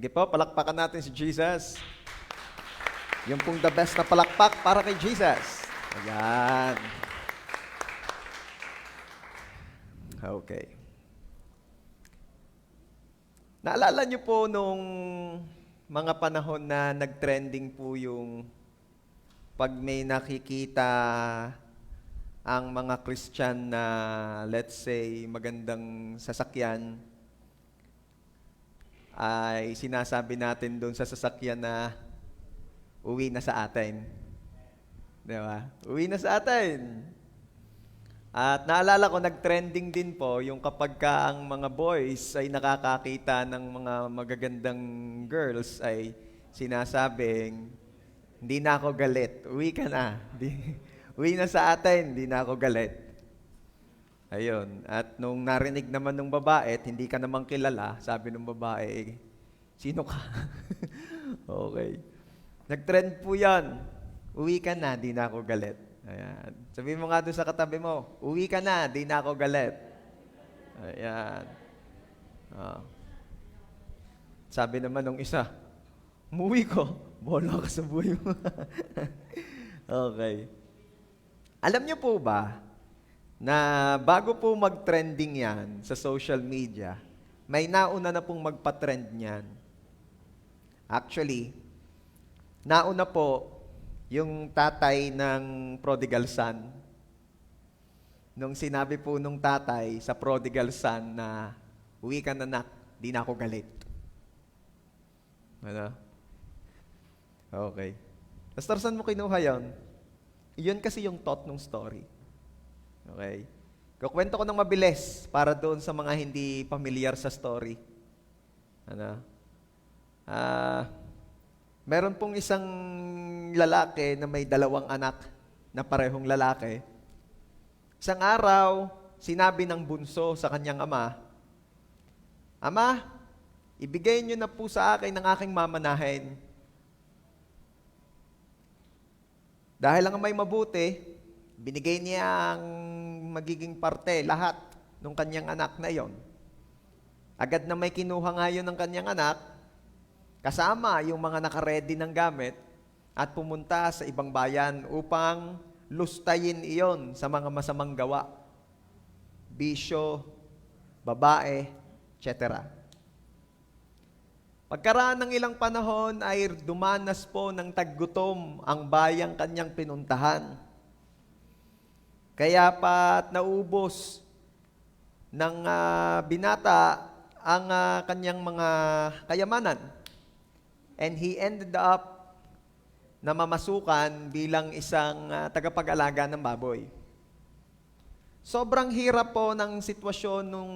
Sige po, palakpakan natin si Jesus. Yung pong the best na palakpak para kay Jesus. Ayan. Okay. Naalala niyo po nung mga panahon na nag-trending po yung pag may nakikita ang mga Christian na, let's say, magandang sasakyan, ay sinasabi natin doon sa sasakyan na uwi na sa atin. Di ba? Uwi na sa atin. At naalala ko, nag-trending din po yung kapag ka ang mga boys ay nakakakita ng mga magagandang girls ay sinasabing, hindi na ako galit, uwi ka na. Uwi na sa atin, hindi na ako galit. Ayun. At nung narinig naman ng babae at hindi ka namang kilala, sabi ng babae, sino ka? Okay. Nag-trend po yan. Uwi ka na, di na ako galit. Ayan. Sabihin mo nga doon sa katabi mo, uwi ka na, di na ako galit. Ayan. Oh. Sabi naman ng isa, umuwi ko, bola ka sa buhay mo. Okay. Alam niyo po ba, na bago po mag-trending yan sa social media, may nauna na pong magpa-trend niyan. Actually, nauna po yung tatay ng prodigal son. Nung sinabi po nung tatay sa prodigal son na, uwi ka na anak, di na ako galit. Ano? Okay. Pastor, saan mo kinuha yun? Iyon kasi yung thought ng story. Okay? Kukwento ko ng mabilis para doon sa mga hindi familiar sa story. Ano? Meron pong isang lalaki na may 2 anak na parehong lalaki. Isang araw, sinabi ng bunso sa kanyang ama, Ama, ibigay niyo na po sa akin ng aking mamanahin. Dahil ang may mabuti, binigay niya ang magiging parte, lahat ng kanyang anak na iyon. Agad na may kinuha nga yun ng kanyang anak, kasama yung mga nakaredy ng gamit, at pumunta sa ibang bayan upang lustayin iyon sa mga masamang gawa, bisyo, babae, etc. Pagkaraan ng ilang panahon ay dumanas po ng taggutom ang bayang kanyang pinuntahan. Kaya pat naubos ng binata ang kanyang mga kayamanan. And he ended up na mamasukan bilang isang tagapag-alaga ng baboy. Sobrang hirap po ng sitwasyon nung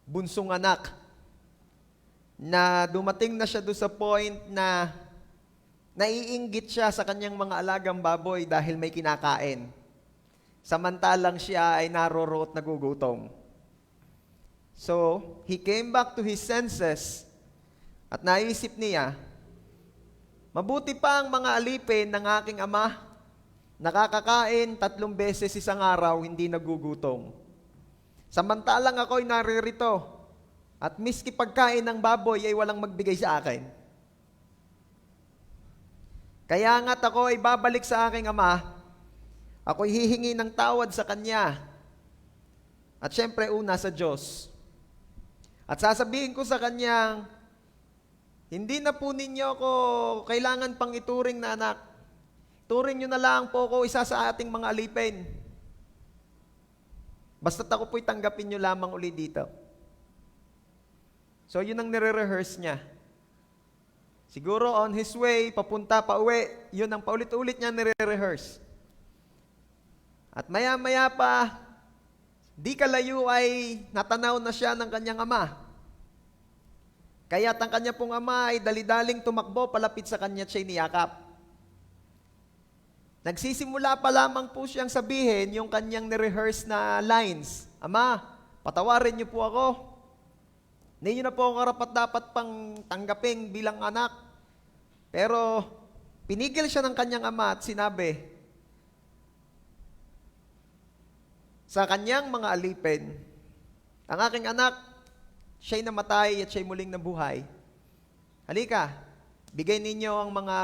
bunsong anak na dumating na siya doon sa point na naiinggit siya sa kanyang mga alagang baboy dahil may kinakain. Samantalang siya ay naroroot nagugutom. So, he came back to his senses at naisip niya, mabuti pa ang mga alipin ng aking ama, nakakakain 3 beses isang araw, hindi nagugutom. Samantalang ako'y naririto, at miski pagkain ng baboy ay walang magbigay sa akin. Kaya nga't ako ay babalik sa aking ama, ako'y hihingi ng tawad sa kanya, at syempre una sa Diyos. At sasabihin ko sa kanya, hindi na po ninyo ako kailangan pang ituring na anak. Turing nyo na lang po ako isa sa ating mga alipin. Basta't ako po'y tanggapin nyo lamang uli dito. So, yun ang nire-rehearse niya. Siguro on his way, papunta pa uwi, yun ang paulit-ulit niya nire-rehearse. At maya-maya pa, di kalayo ay natanaw na siya ng kanyang ama. Kaya't ang kanya pong ama ay dali-daling tumakbo palapit sa kanya at siya'y niyakap. Nagsisimula pa lamang po siyang sabihin yung kanyang nirehearse na lines. Ama, patawarin niyo po ako. Hindi niyo na po ako karapat-dapat pang tanggapin bilang anak. Pero pinigil siya ng kanyang ama at sinabi, sa kanyang mga alipin, ang aking anak, siya'y namatay at siya'y muling nabuhay. Halika, bigay ninyo ang mga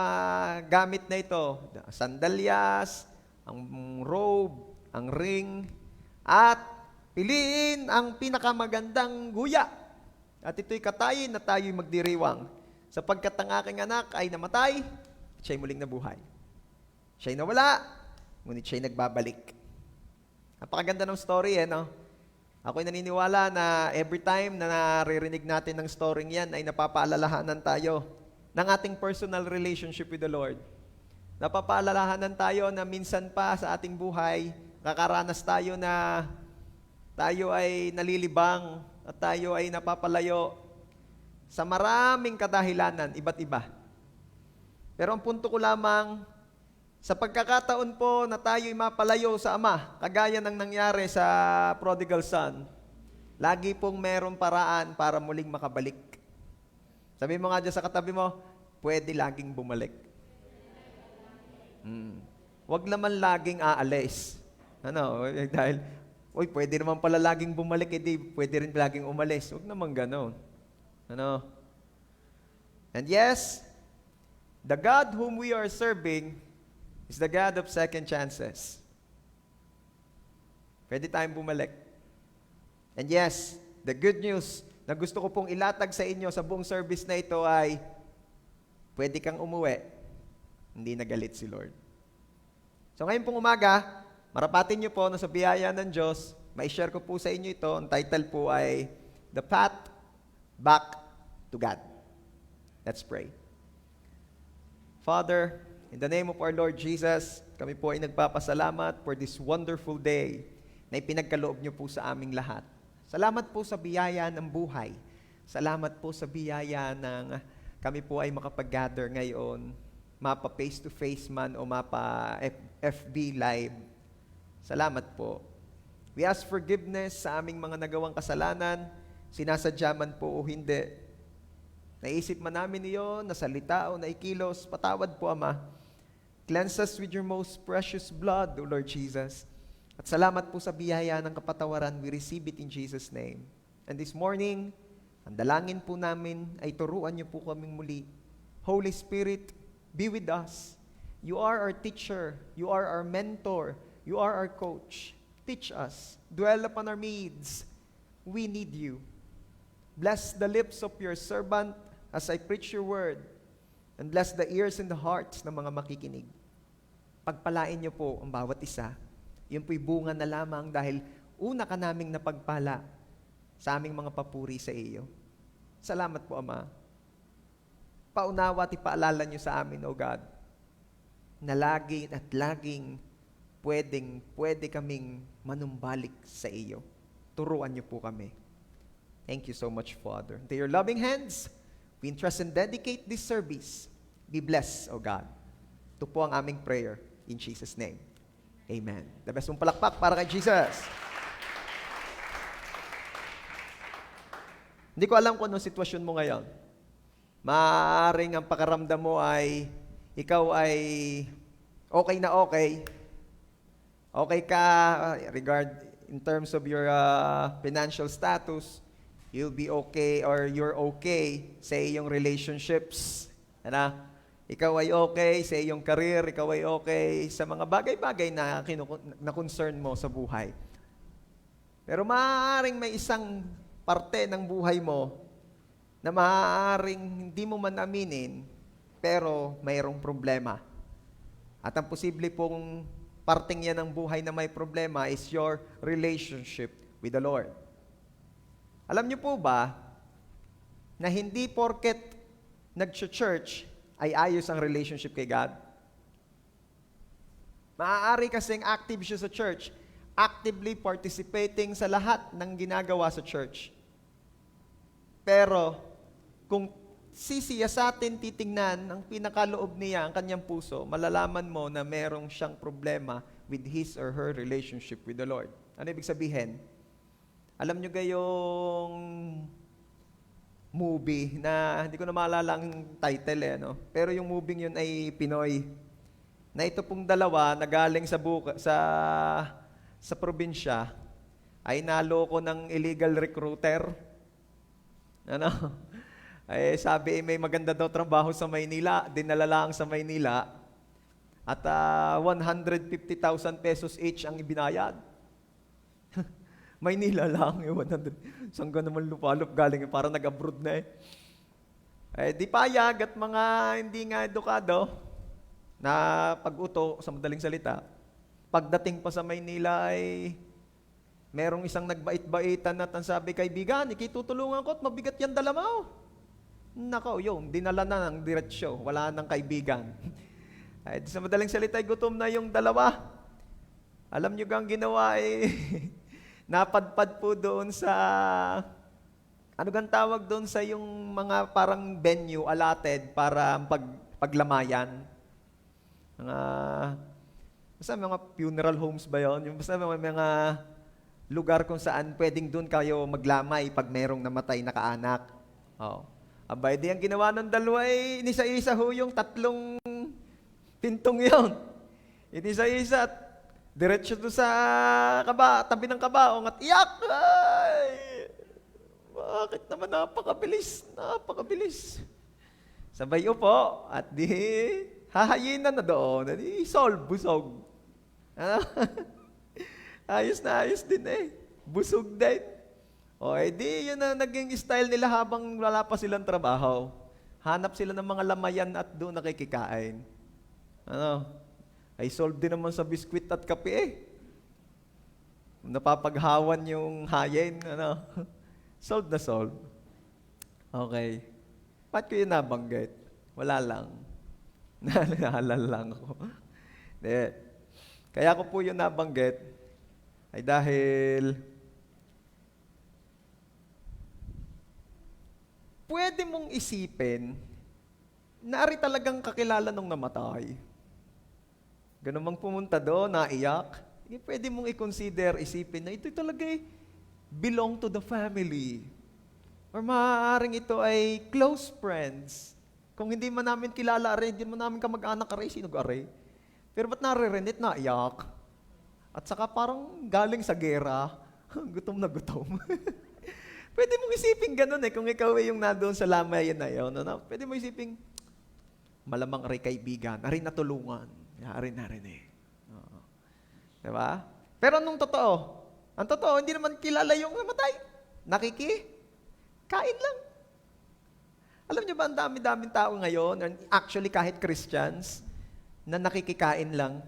gamit na ito. Sandalyas, ang robe, ang ring, at piliin ang pinakamagandang guya. At ito'y katayin na tayo'y magdiriwang. Sapagkat ang aking anak ay namatay, at siya'y muling nabuhay. Siya'y nawala, ngunit siya'y nagbabalik. Napakaganda ng story, no? Ako'y naniniwala na every time na naririnig natin ng story yan ay napapaalalahanan tayo ng ating personal relationship with the Lord. Napapaalalahanan tayo na minsan pa sa ating buhay, kakaranas tayo na tayo ay nalilibang at tayo ay napapalayo sa maraming kadahilanan, iba't iba. Pero ang punto ko lamang, sa pagkakataon po na tayo'y mapalayo sa Ama, kagaya ng nangyari sa prodigal son, lagi pong merong paraan para muling makabalik. Sabi mo nga dyan sa katabi mo, pwede laging bumalik. Huwag naman laging aalis. Dahil, pwede naman pala laging bumalik, pwede rin laging umalis. Huwag naman ganon. And yes, the God whom we are serving is the God of second chances. Pwede tayong bumalik. And yes, the good news na gusto ko pong ilatag sa inyo sa buong service na ito ay pwede kang umuwi. Hindi nagalit si Lord. So ngayon pong umaga, marapatin niyo po na sa biyaya ng Diyos, mai-share ko po sa inyo ito. Ang title po ay The Path Back to God. Let's pray. Father, in the name of our Lord Jesus, kami po ay nagpapasalamat for this wonderful day na ipinagkaloob niyo po sa aming lahat. Salamat po sa biyaya ng buhay. Salamat po sa biyaya ng kami po ay makapag-gather ngayon, mapa face-to-face man o mapa FB live. Salamat po. We ask forgiveness sa aming mga nagawang kasalanan, sinasadya man po o hindi. Naisip man namin iyon, nasalita o naikilos, patawad po, Ama. Cleanse us with your most precious blood, O Lord Jesus. At salamat po sa biyaya ng kapatawaran. We receive it in Jesus' name. And this morning, ang dalangin po namin ay turuan niyo po kaming muli. Holy Spirit, be with us. You are our teacher. You are our mentor. You are our coach. Teach us. Dwell upon our needs. We need you. Bless the lips of your servant as I preach your word. And bless the ears and the hearts ng mga makikinig. Pagpalain niyo po ang bawat isa. Yun po'y bunga na lamang dahil una ka naming napagpala sa aming mga papuri sa iyo. Salamat po, Ama. Paunawa at ipaalala niyo sa amin, O God, na laging at laging pwede kaming manumbalik sa iyo. Turuan niyo po kami. Thank you so much, Father. To your loving hands, we entrust and dedicate this service. Be blessed, O God. Ito po ang aming prayer in Jesus' name. Amen. The best mong palakpak para kay Jesus. Hindi ko alam kung anong sitwasyon mo ngayon. Maaaring ang pakaramdam mo ay ikaw ay okay na okay. Okay ka in terms of your financial status. You'll be okay or you're okay sa iyong relationships. Ikaw ay okay sa iyong career, ikaw ay okay sa mga bagay-bagay na concern mo sa buhay. Pero maaaring may isang parte ng buhay mo na maaaring hindi mo man aminin, pero mayroong problema. At ang posible pong parteng yan ng buhay na may problema is your relationship with the Lord. Alam niyo po ba na hindi porket nag-church ay ayos ang relationship kay God? Maaari kasing active siya sa church, actively participating sa lahat ng ginagawa sa church. Pero kung sisiya sa atin titingnan ang pinakaloob niya, ang kanyang puso, malalaman mo na merong siyang problema with his or her relationship with the Lord. Ano ibig sabihin? Alam nyo gayong movie na, hindi ko na maalala ang title pero yung movie yun ay Pinoy. Na ito pong dalawa na galing sa probinsya ay naloko ng illegal recruiter. Sabi may maganda daw trabaho sa Maynila, dinala lang sa Maynila, at 150,000 pesos each ang ibinayad. Maynila lang, 100. Saan ka naman lupalop galing, parang nag-abroad na eh. Di payag at mga hindi nga edukado na pag-uto sa madaling salita. Pagdating pa sa Maynila ay merong isang nagbait-baitan at ang sabi, kaibigan, ikitutulungan ko at mabigat yan dala mo. Nako, yun, dinala na ng diretsyo, wala nang kaibigan. Sa madaling salita, gutom na yung dalawa. Alam nyo gang ginawa napadpad po doon sa, ano gang tawag doon sa yung mga parang venue allotted para paglamayan. Basta mga funeral homes ba yun? Yung basta mga lugar kung saan pwedeng doon kayo maglamay pag merong namatay na kaanak. Abay, di ang ginawa ng dalawa inisa-isa ho yung 3 pintong yun. Inisa-isa at diretso doon sa tabi ng kabaong at iyak! Ay! Bakit naman napakabilis? Napakabilis. Sabay upo at di hahayinan na doon. Di solve, busog. Ayos na ayos din busog din. Di yun na naging style nila habang wala pa silang trabaho. Hanap sila ng mga lamayan at doon nakikikain. Ay solve din naman sa biskwit at kape Napapaghawan yung hayin, solve na solve. Okay. Ba't ko yun nabanggit? Wala lang. Naalala lang ako. Kaya ko po yun nabanggit ay dahil pwede mong isipin na ari talagang kakilala nung namatay. Ganun mang pumunta doon, naiyak. Pwede mong i-consider, isipin na ito talaga belong to the family. Or maaaring ito ay close friends. Kung hindi man namin kilala rin, hindi man namin kamag-anak rin, sino rin. Pero ba't naririnit, naiyak? At saka parang galing sa gera, gutom na gutom. Pwede mong isipin ganun kung ikaw yung nadoon sa lamayan na yun. Pwede mong isipin, malamang rin kaibigan, rin natulungan. Rin na rin Diba? Pero ang totoo, hindi naman kilala yung namatay. Kain lang. Alam niyo ba, ang dami-daming tao ngayon, and actually kahit Christians, na nakikikain lang.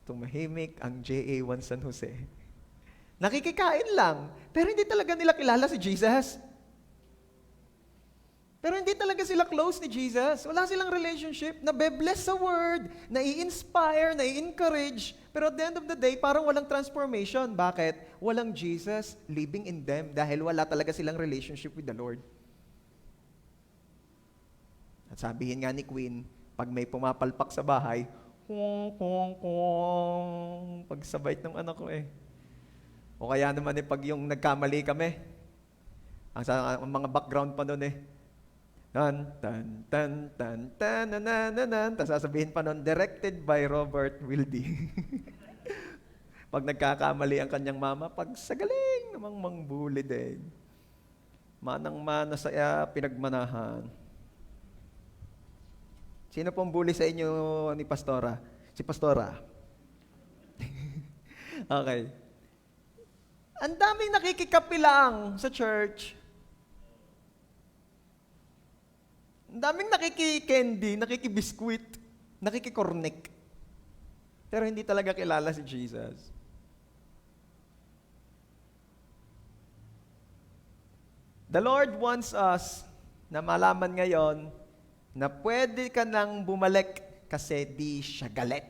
Tumahimik ang JA1 San Jose. Nakikikain lang, pero hindi talaga nila kilala si Jesus. Pero hindi talaga sila close ni Jesus. Wala silang relationship. Nabe-bless sa word, nai-inspire, nai-encourage. Pero at the end of the day, parang walang transformation. Bakit? Walang Jesus living in them dahil wala talaga silang relationship with the Lord. At sabihin nga ni Queen, pag may pumapalpak sa bahay, pagsabait ng anak ko O kaya naman pag yung nagkamali kami, ang mga background pa nun Tan, tan, tan, tan, tan, nan. Tapos sasabihin pa nun, directed by Robert Wildy. Pag nagkakamali ang kanyang mama, pag sagaling namang mangbuli din. Manang-mana sa pinagmanahan. Sino pong bully sa inyo ni Pastora? Si Pastora. Okay. Ang daming nakikikapilang sa church. Ang daming nakiki-candy, nakiki-biskuit, nakiki-cornic. Pero hindi talaga kilala si Jesus. The Lord wants us na malaman ngayon na pwede ka nang bumalik kasi di siya galit.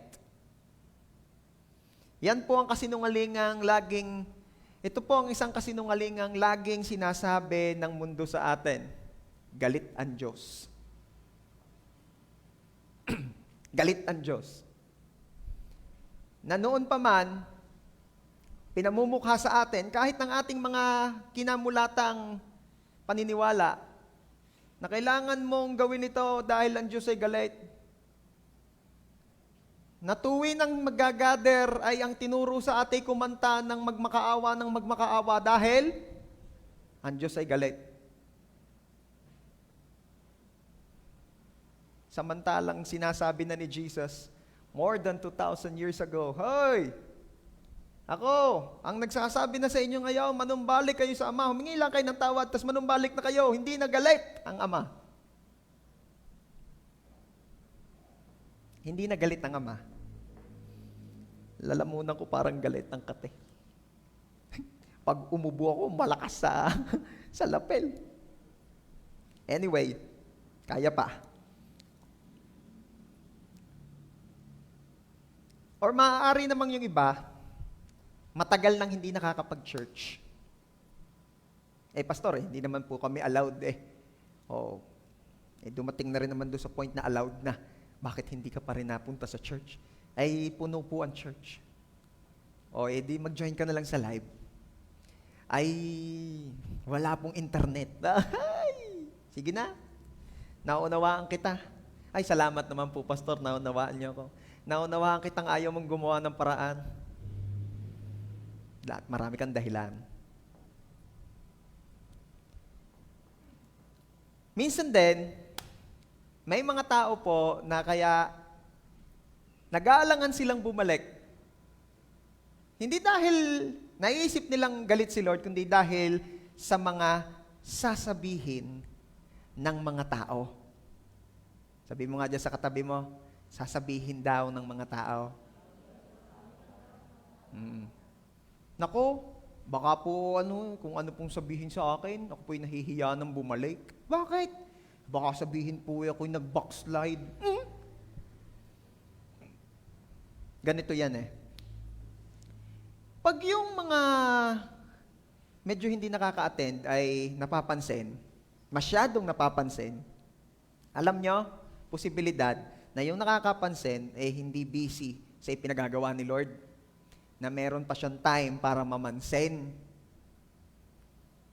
Yan po ang kasinungalingang ito po ang isang kasinungalingang laging sinasabi ng mundo sa atin. Galit ang Diyos. Galit ang Diyos. Na noon pa man, pinamumukha sa atin, kahit ng ating mga kinamulatang paniniwala, na kailangan mong gawin ito dahil ang Diyos ay galit. Na tuwin ang magagather ay ang tinuro sa atin kumanta ng magmakaawa dahil ang Diyos ay galit. Samantalang sinasabi na ni Jesus, more than 2,000 years ago, "Hoy! Ako, ang nagsasabi na sa inyo ngayon, manumbalik kayo sa Ama. Humingi lang kayo ng tawad, tas manumbalik na kayo. Hindi na galit ang Ama." Hindi na galit ang Ama. Lalamunan ko parang galit ang kate. Pag umubo ako, malakas sa lapel. Anyway, kaya pa. Or maaari namang yung iba, matagal nang hindi nakakapag-church. Pastor, hindi naman po kami allowed dumating na rin naman doon sa point na allowed na. Bakit hindi ka pa rin napunta sa church? Ay, puno po ang church. Di mag-join ka na lang sa live. Ay, wala pong internet. Ay, sige na. Naunawaan kita. Ay, salamat naman po, Pastor. Naunawaan niyo ako. Naunawaan kitang ayaw mong gumawa ng paraan. Marami kang dahilan. Minsan din, may mga tao po na kaya nag-aalangan silang bumalik. Hindi dahil naiisip nilang galit si Lord, kundi dahil sa mga sasabihin ng mga tao. Sabi mo nga dyan sa katabi mo, sasabihin daw ng mga tao. Nako, baka po kung ano pong sabihin sa akin, ako po'y nahihiya ng bumalik. Bakit? Baka sabihin po ako'y nag-backslide. Ganito yan Pag yung mga medyo hindi nakaka-attend ay napapansin, masyadong napapansin, alam nyo, posibilidad na yung nakakapansin hindi busy sa ipinagagawa ni Lord, na meron pa siyang time para mamansin.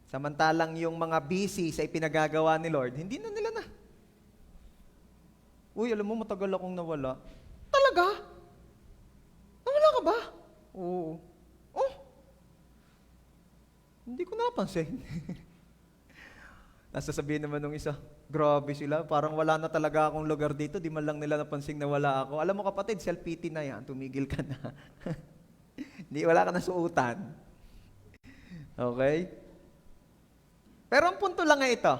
Samantalang yung mga busy sa ipinagagawa ni Lord, hindi na nila na. Uy, alam mo, matagal akong nawala. Talaga? Nawala ka ba? Oo. Hindi ko napansin. Nasasabihin naman nung isa, grabe sila, parang wala na talaga akong lugar dito, di man lang nila napansin na wala ako. Alam mo kapatid, self-pity na yan, tumigil ka na. Hindi, wala ka na suutan. Okay? Pero ang punto lang ito,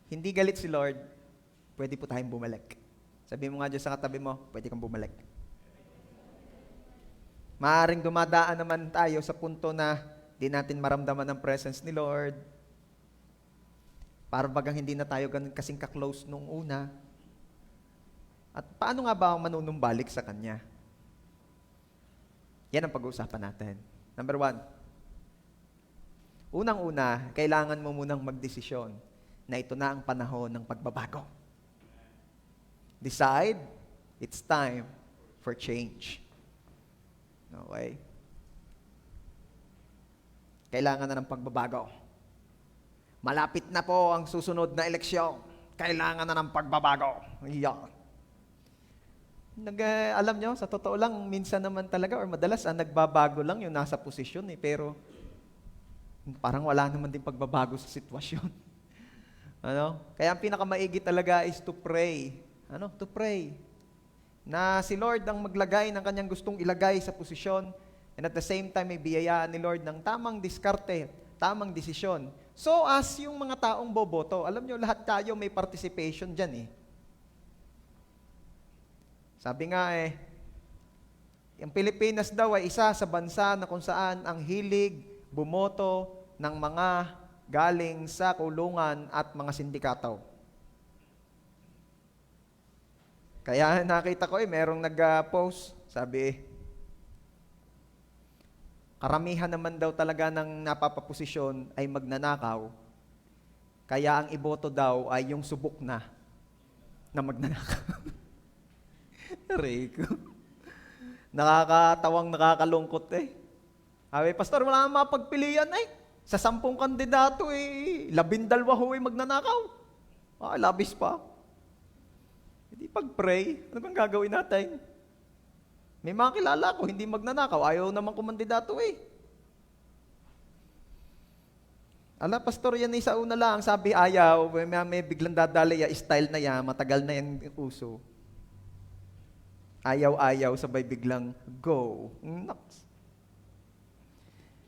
hindi galit si Lord, pwede po tayong bumalik. Sabi mo nga dyan sa katabi mo, pwede kang bumalik. Maaaring dumadaan naman tayo sa punto na di natin maramdaman ang presence ni Lord. Para bagang hindi na tayo ganun kasing ka-close nung una. At paano nga ba ang manunumbalik sa Kanya? Yan ang pag-uusapan natin. Number 1. Unang-una, kailangan mo munang magdesisyon na ito na ang panahon ng pagbabago. Decide, it's time for change. Okay? Kailangan na ng pagbabago. Malapit na po ang susunod na eleksyon. Kailangan na ng pagbabago. Yan. Alam nyo, sa totoo lang, minsan naman talaga or madalas nagbabago lang yung nasa posisyon pero parang wala naman din pagbabago sa sitwasyon. Kaya ang pinakamaigi talaga is to pray. To pray. Na si Lord ang maglagay ng kanyang gustong ilagay sa posisyon, and at the same time may biyayaan ni Lord ng tamang diskarte, tamang desisyon. So as yung mga taong boboto, alam nyo, lahat tayo may participation dyan Sabi nga yung Pilipinas daw ay isa sa bansa na kung saan ang hilig bumoto ng mga galing sa kulungan at mga sindikato. Kaya nakita ko merong nag-post, sabi, karamihan naman daw talaga ng napapaposisyon ay magnanakaw. Kaya ang iboto daw ay yung subok na magnanakaw. Rico. Nakakatawang nakakalungkot Sabi, Pastor, wala nang mapagpilian Sa 10 kandidato 12 magnanakaw. Labis pa. Hindi pag-pray, ano bang gagawin natin? May mga kilala ko, hindi magnanakaw. Ayaw naman kumandidato eh. Ala, pastor, yan sa una lang. Sabi, ayaw. May biglang dadali, style na yan. Matagal na yan uso. Ayaw-ayaw, sabay biglang go. Naks.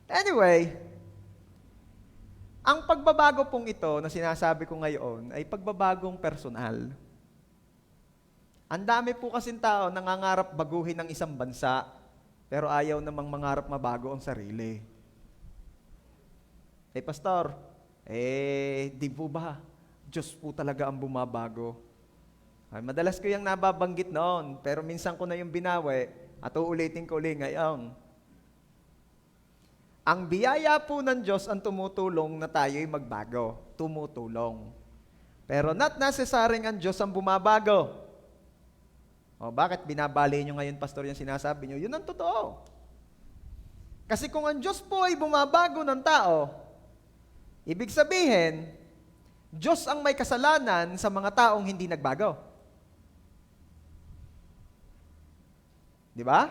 Anyway, ang pagbabago pong ito na sinasabi ko ngayon ay pagbabagong personal. Ang dami po kasing tao nangangarap baguhin ng isang bansa, pero ayaw namang mangarap mabago ang sarili. Pastor, di po ba? Diyos po talaga ang bumabago. Ay, madalas ko yung nababanggit noon, pero minsan ko na yung binawi at uulitin ko ulit ngayon. Ang biyaya po ng Diyos ang tumutulong na tayo'y magbago. Tumutulong. Pero not necessary ang Diyos ang bumabago. O bakit binabali nyo ngayon, pastor, yung sinasabi nyo? Yun ang totoo. Kasi kung ang Diyos po ay bumabago ng tao, ibig sabihin, Diyos ang may kasalanan sa mga taong hindi nagbago. Di ba?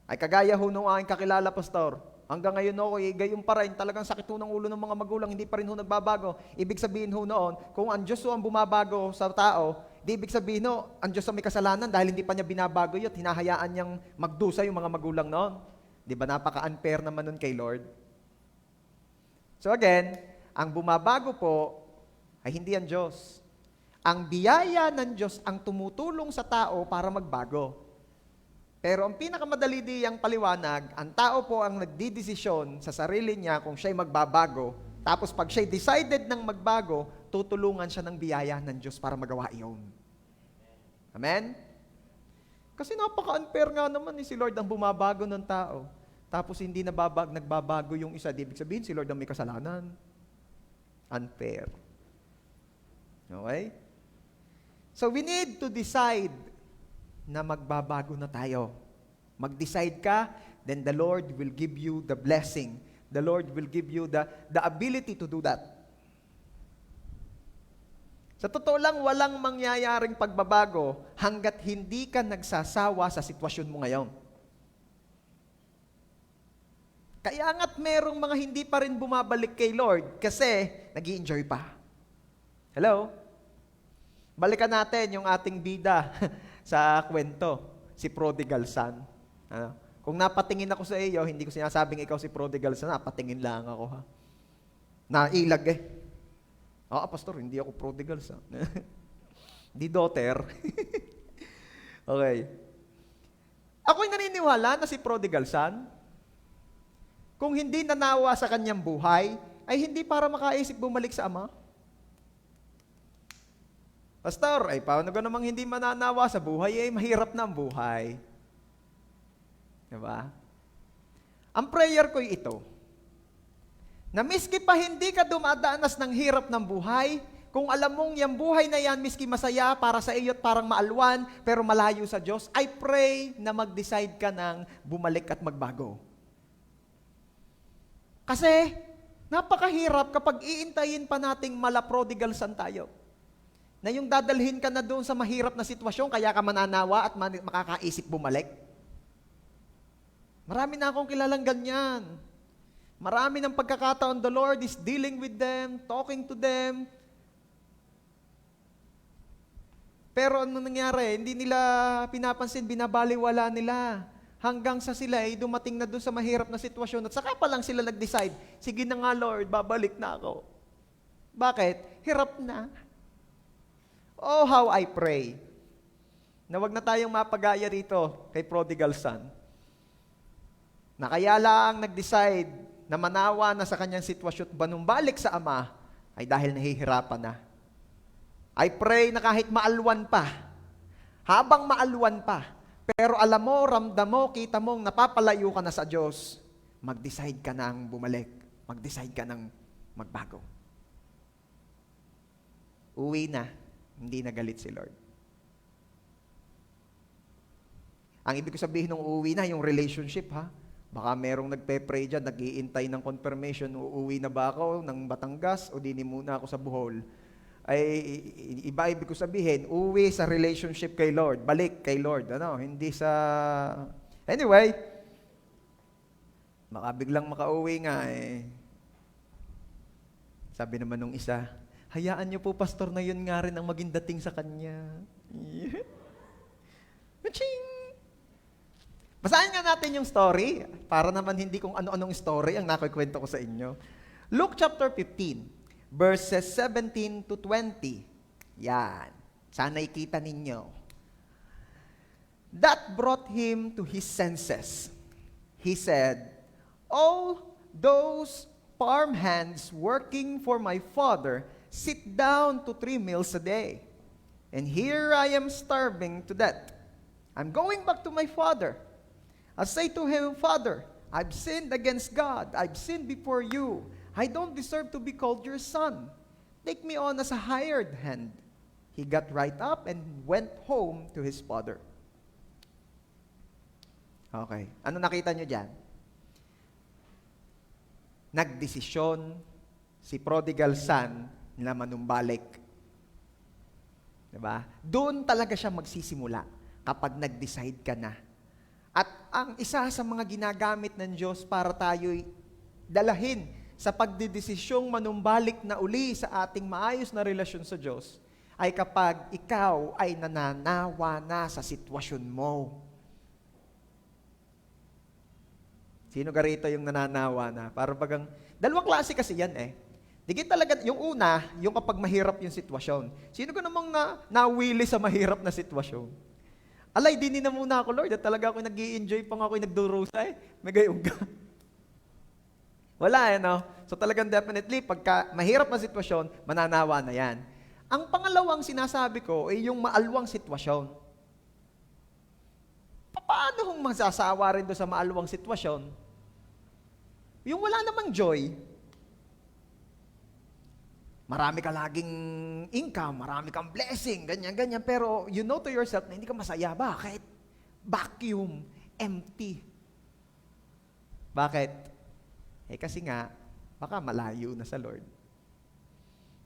Ay kagaya ho nung aking kakilala, pastor. Hanggang ngayon ako, gayon pa rin, talagang sakit ho ng ulo ng mga magulang, hindi pa rin ho nagbabago. Ibig sabihin ho noon, kung ang Diyos ho ang bumabago sa tao, di ibig sabihin ho, ang Diyos ang may kasalanan dahil hindi pa niya binabago yun, hinahayaan niyang magdusa yung mga magulang noon. Di ba napaka-unfair naman nun kay Lord? So again, ang bumabago po ay hindi ang Diyos. Ang biyaya ng Diyos ang tumutulong sa tao para magbago. Pero ang pinakamadali diyang paliwanag, ang tao po ang nagdidesisyon sa sarili niya kung siya'y magbabago. Tapos pag siya'y decided ng magbago, tutulungan siya ng biyaya ng Diyos para magawa iyon. Amen? Kasi napaka-unfair nga naman si Lord ang bumabago ng tao. Tapos hindi nagbabago yung isa. Ibig sabihin si Lord ang may kasalanan. Unfair. Okay? So we need to decide na magbabago na tayo. Mag-decide ka, then the Lord will give you the blessing. The Lord will give you the ability to do that. Sa totoo lang, walang mangyayaring pagbabago hanggat hindi ka nagsasawa sa sitwasyon mo ngayon. Kaya nga't merong mga hindi pa rin bumabalik kay Lord kasi nag-i-enjoy pa. Hello? Balikan natin yung ating bida sa kwento, si prodigal son. Kung napatingin ako sa iyo, hindi ko sinasabing ikaw si prodigal son, napatingin lang ako ha. Nailag eh. Pastor, hindi ako prodigal son. Di daughter. Okay. Ako'y naniniwala na si prodigal son, kung hindi nanawa sa kanyang buhay, ay hindi para makaisip bumalik sa ama. Pastor, paano ka namang hindi mananawa sa buhay? Mahirap na ang buhay. Diba? Ang prayer ko ito, na miski pa hindi ka dumadanas ng hirap ng buhay, kung alam mong yung buhay na yan, miski masaya para sa iyo at parang maalwan, pero malayo sa Diyos, I pray na mag-decide ka ng bumalik at magbago. Kasi, napakahirap kapag iintayin pa nating mala-prodigal son tayo. Na yung dadalhin ka na doon sa mahirap na sitwasyon, kaya ka mananawa at makakaisip bumalik. Marami na akong kilalang ganyan. Marami ng pagkakataon, the Lord is dealing with them, talking to them. Pero ano nangyari? Hindi nila pinapansin, binabaliwala nila. Hanggang sa sila ay dumating na doon sa mahirap na sitwasyon at saka pa lang sila nag-decide, sige na nga Lord, babalik na ako. Bakit? Hirap na. Oh, how I pray na wag na tayong mapagaya rito kay prodigal son. Na kaya lang nag-decide na manawa na sa kanyang sitwasyon banumbalik sa ama ay dahil nahihirapan na. I pray na kahit maalwan pa, habang maalwan pa, pero alam mo, ramdam mo, kita mong napapalayo ka na sa Diyos, mag-decide ka nang bumalik, mag-decide ka nang magbago. Uwi na. Hindi nagalit si Lord. Ang ibig sabihin ng uuwi na, yung relationship ha. Baka merong nagpe-pray dyan, nag-iintay ng confirmation, uuwi na ba ako ng Batangas o dini muna ako sa Bohol. ay iba ibig ko sabihin, uwi sa relationship kay Lord, balik kay Lord, hindi sa... Anyway, biglang makauwi nga Sabi naman nung isa, hayaan niyo po, pastor, na yun nga rin ang maging dating sa kanya. Maching! Basahin nga natin yung story, para naman hindi kung ano-anong story ang nakikwento ko sa inyo. Luke chapter 15. Verses 17 to 20. Yan. Sana ikita ninyo. That brought him to his senses. He said, all those farm hands working for my father sit down to 3 meals a day. And here I am starving to death. I'm going back to my father. I'll say to him, Father, I've sinned against God. I've sinned before you. I don't deserve to be called your son. Take me on as a hired hand. He got right up and went home to his father. Okay. Ano nakita nyo dyan? Nagdesisyon si prodigal son na manumbalik. Diba? Doon talaga siya magsisimula kapag nag-decide ka na. At ang isa sa mga ginagamit ng Diyos para tayo'y dalahin sa pagdidesisyong manumbalik na uli sa ating maayos na relasyon sa Diyos, ay kapag ikaw ay nananawa na sa sitwasyon mo. Sino garito yung nananawa na? Para bagang, dalawang klase kasi yan Digit talaga, yung una, yung kapag mahirap yung sitwasyon. Sino ka namang nawili sa mahirap na sitwasyon? Alay, dinin na muna ako, Lord. At talaga ako nag-i-enjoy pang ako nagdurusa May gayong ka. Wala So talagang definitely, pagka mahirap na sitwasyon, mananawa na yan. Ang pangalawang sinasabi ko ay yung maalwang sitwasyon. Paano kung masasawa rin doon sa maalwang sitwasyon? Yung wala namang joy. Marami ka laging income, marami kang blessing, ganyan, pero you know to yourself na hindi ka masaya. Bakit? Vacuum, empty. Bakit? Kasi nga, baka malayo na sa Lord.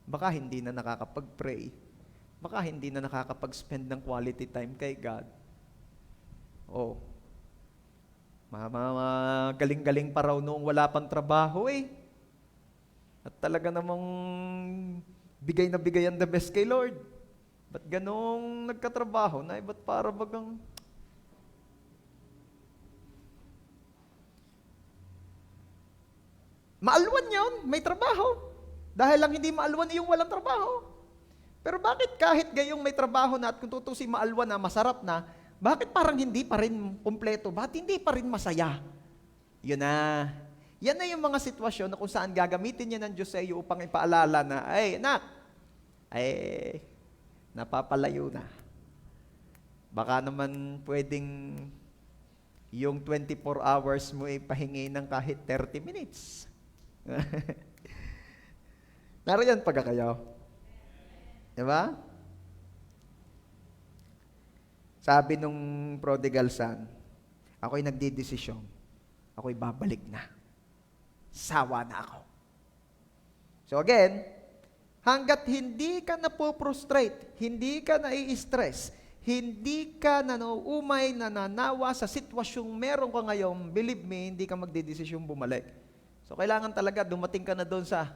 Baka hindi na nakakapag-pray. Baka hindi na nakakapag-spend ng quality time kay God. Galing-galing pa raw noong wala pang trabaho At talaga namang bigay na bigay ang the best kay Lord. Ba't ganong nagkatrabaho na ba't para bagang... Maalwan yun, may trabaho. Dahil lang hindi maalwan yung walang trabaho. Pero bakit kahit gayong may trabaho na at kung tutusin maalwan na, masarap na, bakit parang hindi pa rin kumpleto? Bakit hindi pa rin masaya? Yun na. Yan na yung mga sitwasyon na kung saan gagamitin niya ng Diyos sa iyo upang ipaalala na, anak, napapalayo na. Baka naman pwedeng yung 24 hours mo ipahingi ng kahit 30 minutes. Nariyan pagka kayo. Diba? Sabi nung prodigal son, ako'y nagdidesisyon. Ako'y babalik na. Sawa na ako. So again, hanggat hindi ka napoprostrate, hindi ka nai-stress, hindi ka nanuumay, nananawa sa sitwasyong meron ka ngayon, believe me, hindi ka magdidesisyong bumalik. So kailangan talaga dumating ka na doon sa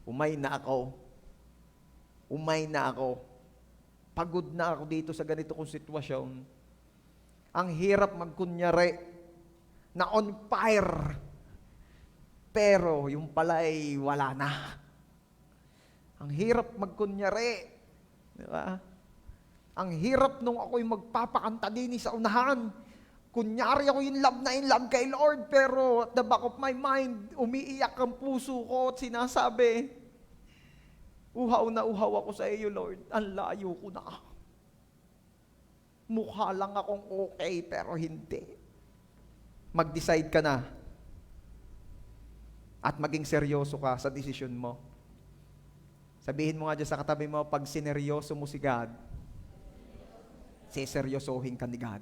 umay na ako. Umay na ako. Pagod na ako dito sa ganito kong sitwasyon. Ang hirap magkunyari na on fire. Pero yung pala ay wala na. Ang hirap magkunyari. Di ba? Ang hirap nung ako'y magpapakanta din sa unahan. Kunyari ako in love kay Lord, pero at the back of my mind, umiiyak ang puso ko at sinasabi, uhaw na uhaw ako sa iyo, Lord. Ang layo ko na. Mukha lang akong okay, pero hindi. Mag-decide ka na. At maging seryoso ka sa desisyon mo. Sabihin mo nga dyan sa katabi mo, pag sineryoso mo si God, siseryosohin ka ni God.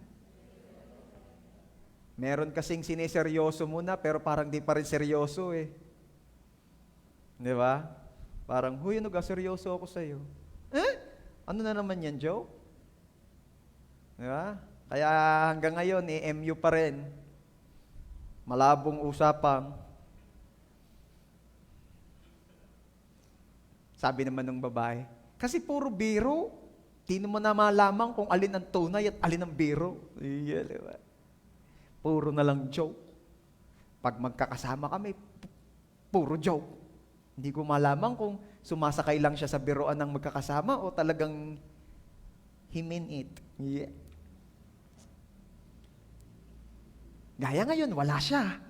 Meron kasing sineseryoso mo na, pero parang di pa rin seryoso Di ba? Parang, huy, seryoso ako sa'yo. Ano na naman yan, Joe? Di ba? Kaya hanggang ngayon, MU pa rin. Malabong usapang. Sabi naman ng babae, kasi puro biro. Di mo na malaman kung alin ang tunay at alin ang biro. Yeah, di ba? Puro na lang joke. Pag magkakasama kami, puro joke. Hindi ko malaman kung sumasakay lang siya sa biroan ng magkakasama o talagang he mean it. Yeah. Gaya ngayon, wala siya.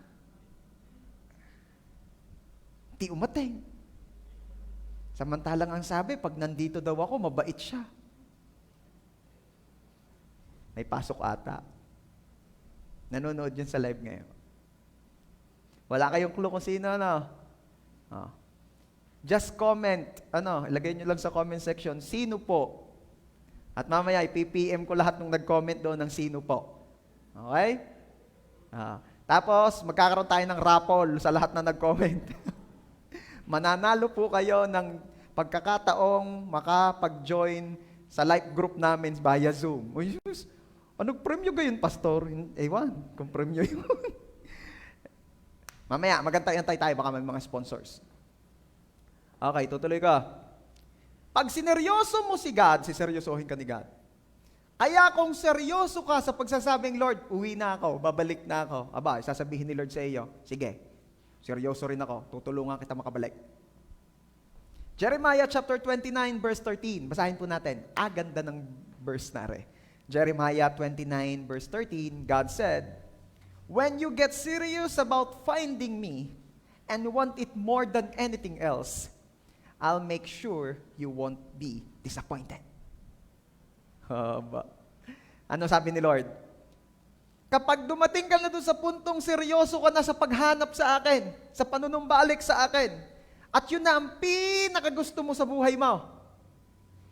Di umating. Samantalang ang sabi, pag nandito daw ako, mabait siya. May pasok ata. Nanonood yun sa live ngayon. Wala kayong clue kung sino, ano? Oh. Just comment, ilagay nyo lang sa comment section, sino po? At mamaya, ipipm ko lahat ng nag-comment doon ng sino po. Okay? Tapos, magkakaroon tayo ng raffle sa lahat na nag-comment. Mananalo po kayo ng pagkakataong makapag-join sa life group namin via Zoom. Uy, anong premyo gayon, Pastor? Ewan, kung premyo yun. Mamaya, magantay-antay tayo, baka may mga sponsors. Okay, tutuloy ka. Pag sineryoso mo si God, siseryosohin ka ni God. Kaya kung seryoso ka sa pagsasabing, Lord, uwi na ako, babalik na ako. Aba, sasabihin ni Lord sa iyo, sige, seryoso rin ako, tutulungan kita makabalik. Jeremiah chapter 29, verse 13. Basahin po natin. Ganda ng verse na rin. Jeremiah 29, verse 13, God said, when you get serious about finding me and want it more than anything else, I'll make sure you won't be disappointed. Ano sabi ni Lord? Kapag dumating ka na doon sa puntong seryoso ka na sa paghanap sa akin, sa panunumbalik sa akin, at yun na ang pinakagusto mo sa buhay mo,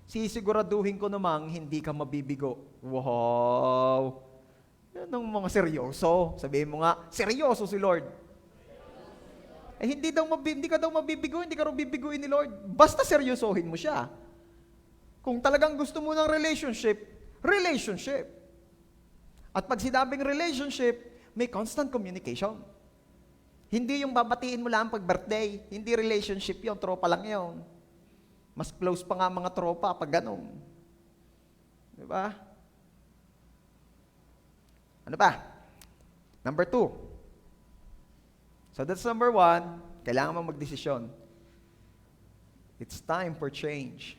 sisiguraduhin ko namang hindi ka mabibigo. Wow! Yan ang mga seryoso. Sabihin mo nga, seryoso si Lord. Hindi ka daw mabibigo, hindi ka raw bibiguin ni Lord. Basta seryosohin mo siya. Kung talagang gusto mo ng relationship. At pag sinabing relationship, may constant communication. Hindi yung babatiin mo lang pag birthday. Hindi relationship yon, tropa lang yon. Mas close pa nga mga tropa pag ganun. Diba? Ano pa? Number 2. So that's number 1. Kailangan mo magdesisyon. It's time for change.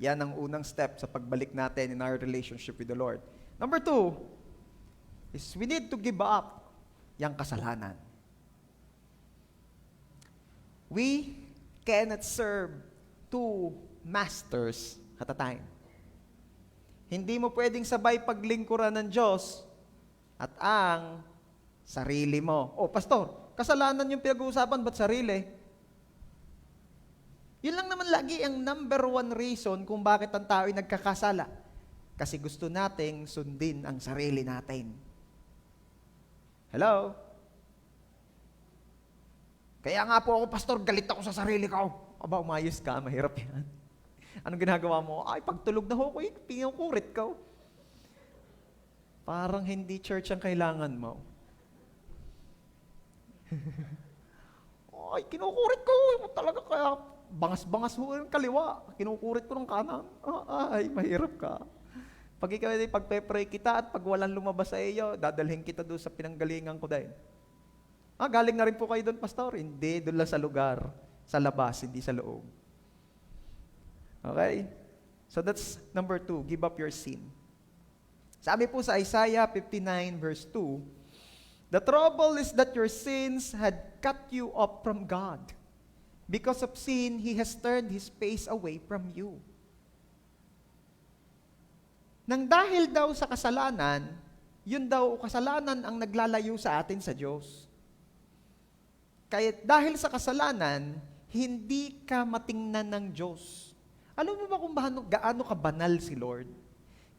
Yan ang unang step sa pagbalik natin in our relationship with the Lord. Number 2 is we need to give up yung kasalanan. We cannot serve two masters at a time. Hindi mo pwedeng sabay paglingkuran ng Diyos at ang sarili mo. Oh, pastor, kasalanan yung pinag-uusapan, ba't sarili? Yun lang naman lagi ang number 1 reason kung bakit ang tao ay nagkakasala. Kasi gusto nating sundin ang sarili natin. Hello? Kaya nga po ako, pastor, galit ako sa sarili ko. Aba, umayos ka, mahirap yan. Anong ginagawa mo? Ay, pagtulog na ako, pinukurit ka. Parang hindi church ang kailangan mo. Ay, kinukurit ko. Talaga kaya bangas-bangas mo yung kaliwa. Kinukurit ko ng kanan. Ay, mahirap ka. Pag ikaw ay pagpe-pray kita at pag walang lumabas sa iyo, dadalhin kita doon sa pinanggalingan ko dahil. Galing na rin po kayo doon, pastor. Hindi, doon lang sa lugar. Sa labas, hindi sa loob. Okay? So that's number 2, give up your sin. Sabi po sa Isaiah 59 verse 2, the trouble is that your sins had cut you off from God. Because of sin, He has turned His face away from you. Nang dahil daw sa kasalanan, yun daw kasalanan ang naglalayo sa atin sa Diyos. Kaya dahil sa kasalanan, hindi ka matingnan ng Diyos. Alam mo ba kung gaano kabanal si Lord?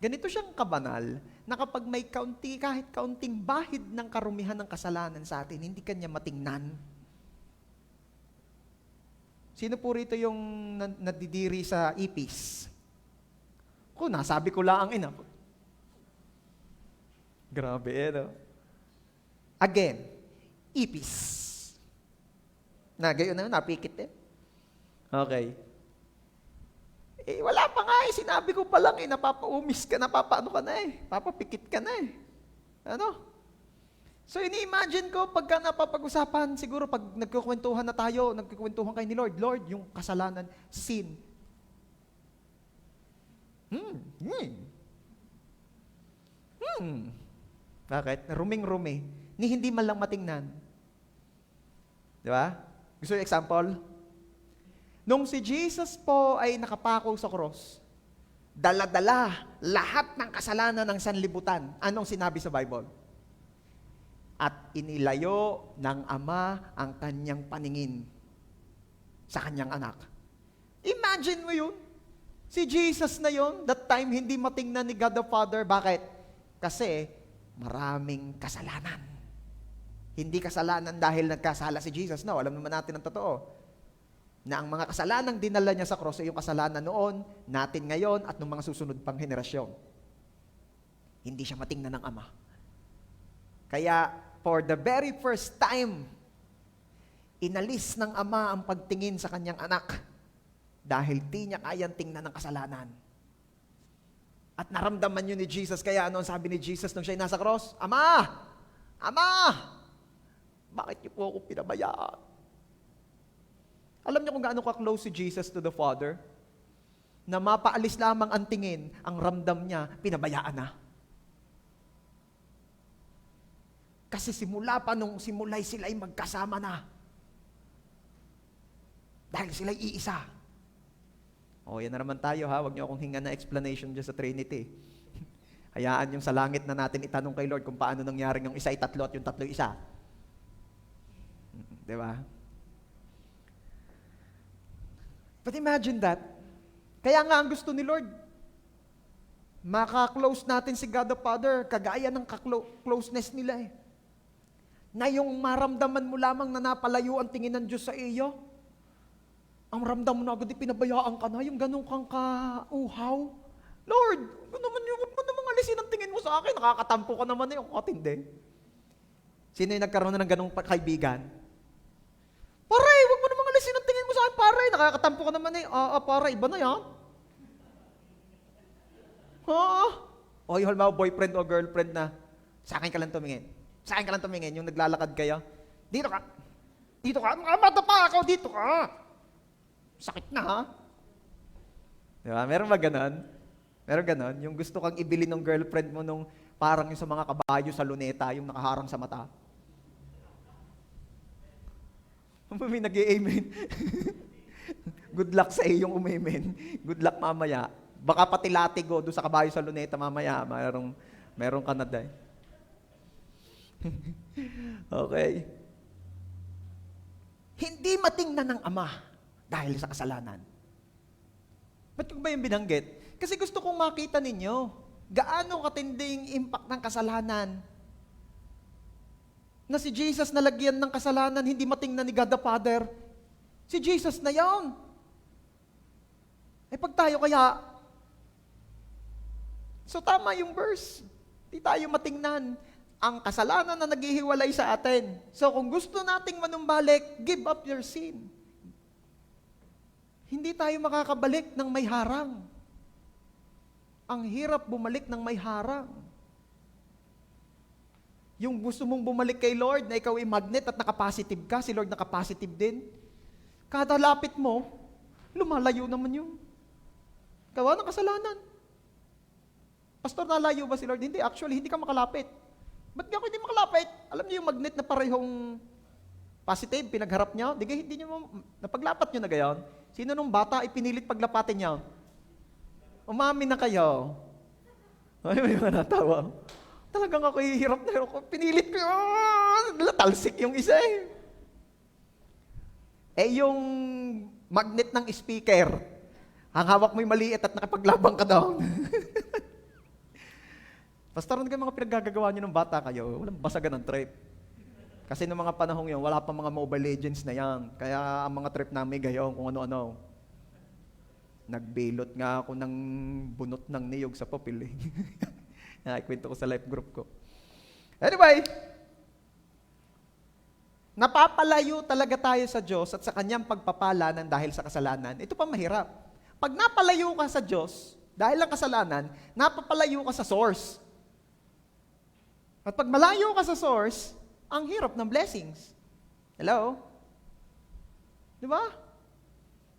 Ganito siyang kabanal na kapag may kahit kaunting bahid ng karumihan ng kasalanan sa atin, hindi kanya matingnan. Sino po rito yung nadidiri sa ipis? Kung nasabi ko lang ang ina. Grabe no? Again, ipis. Gayon na, napikit eh. Okay. Wala pa nga eh. Sinabi ko pa lang napapaumis ka, napapaano ka na eh. Papapikit ka na eh. Ano? So, ini-imagine ko, pagka napapag-usapan, siguro pag nagkukwentuhan na tayo, nagkukwentuhan kayo ni Lord, Lord, yung kasalanan, sin. Bakit? Ruming-rumi. Ni hindi man lang matingnan. Di ba? Gusto yung example? Nung si Jesus po ay nakapako sa cross, dala-dala lahat ng kasalanan ng sanlibutan. Anong sinabi sa Bible? At inilayo ng Ama ang kanyang paningin sa kanyang anak. Imagine mo yun. Si Jesus na yun, that time hindi matingnan ni God the Father. Bakit? Kasi maraming kasalanan. Hindi kasalanan dahil nagkasala si Jesus. No, alam naman natin ang totoo. Na ang mga kasalanang dinala niya sa cross ay yung kasalanan noon, natin ngayon, at ng mga susunod pang henerasyon. Hindi siya matingnan ng Ama. Kaya, for the very first time, inalis ng Ama ang pagtingin sa kanyang anak dahil di niya kayang tingnan ng kasalanan. At naramdaman yun ni Jesus. Kaya ano sabi ni Jesus nung siya nasa cross? Ama! Ama! Bakit niyo po ako pinabayaan? Alam niyo kung gaano ka-close si Jesus to the Father? Na mapaalis lamang ang tingin, ang ramdam niya, pinabayaan na. Kasi simula pa nung simulay sila'y magkasama na. Dahil sila'y iisa. O, yan na naman tayo ha. Huwag niyo akong hinga na explanation dyan sa Trinity. Hayaan yung sa langit na natin itanong kay Lord kung paano nangyaring yung isa ay tatlo at yung tatlo isa. Diba? But imagine that. Kaya nga ang gusto ni Lord, maka-close natin si God the Father, kagaya ng closeness nila eh. Na yung maramdaman mo lamang na napalayo ang tingin ng Diyos sa iyo, ang ramdam mo na agad, pinabayaan ka na, yung ganun kang kauhaw. Lord, huwag mo naman alisin ang tingin mo sa akin, nakakatampo ka naman eh, katindi. Sino yung nagkaroon na ng ganung kaibigan? Pare, huwag mo naman alisin ang tingin mo sa akin, pare, nakakatampo ka naman eh. Pare, iba na yan. O yung halimbawa, boyfriend o girlfriend na, sa akin ka lang tumingin. Sa akin ka lang tumingin, yung naglalakad kayo. Dito ka, mata pa ako, dito ka. Sakit na ha? Diba? Meron ba ganon? Meron ganon? Yung gusto kang ibili ng girlfriend mo nung parang yung sa mga kabayo sa luneta, yung nakaharang sa mata. May nag-i-amen. Good luck sa iyong umamen. Good luck mamaya. Baka pati latigo doon sa kabayo sa luneta mamaya. Merong Canada eh. Okay. Hindi matingnan ng Ama dahil sa kasalanan. Ba't yung ba yung binanggit? Kasi gusto kong makita ninyo gaano katinding impact ng kasalanan. Na si Jesus nalagyan ng kasalanan, hindi matingnan ni God the Father. Si Jesus na yon. Pag tayo kaya, so tama yung verse. Hindi tayo matingnan ang kasalanan na naghihiwalay sa atin. So kung gusto nating manumbalik, give up your sin. Hindi tayo makakabalik ng may harang. Ang hirap bumalik ng may harang. Yung gusto mong bumalik kay Lord na ikaw ay magnet at nakapositive ka, si Lord nakapositive din. Kada lapit mo, lumalayo naman yung gawa ng kasalanan. Pastor, nalayo ba si Lord? Hindi, actually, hindi ka makalapit. Ba't ako hindi makalapit? Alam niyo yung magnet na parehong positive, pinagharap niya? Hindi niyo, napaglapat niyo na gayon? Sino nung bata ipinilit paglapatin niya? Umamin na kayo. Ay, may mga natawa. Talagang ako hirap na hirap. Pinilit ko, talsik yung isa eh. Yung magnet ng speaker, ang hawak mo yung maliit at nakapaglabang ka daw. Pastor, ano kayo mga pinaggagawa niyo ng bata kayo? Walang basagan ng trip. Kasi noong mga panahong yun, wala pa mga Mobile Legends na yan. Kaya ang mga trip namin gayon kung ano-ano. Nagbilot nga ako ng bunot ng niyog sa papel eh. Nakikwento ko sa life group ko. Anyway, napapalayo talaga tayo sa Diyos at sa Kanyang pagpapala ng dahil sa kasalanan. Ito pa mahirap. Pag napalayo ka sa Diyos, dahil lang kasalanan, napapalayo ka sa source. At pag malayo ka sa source, ang hirap ng blessings. Hello? Di ba?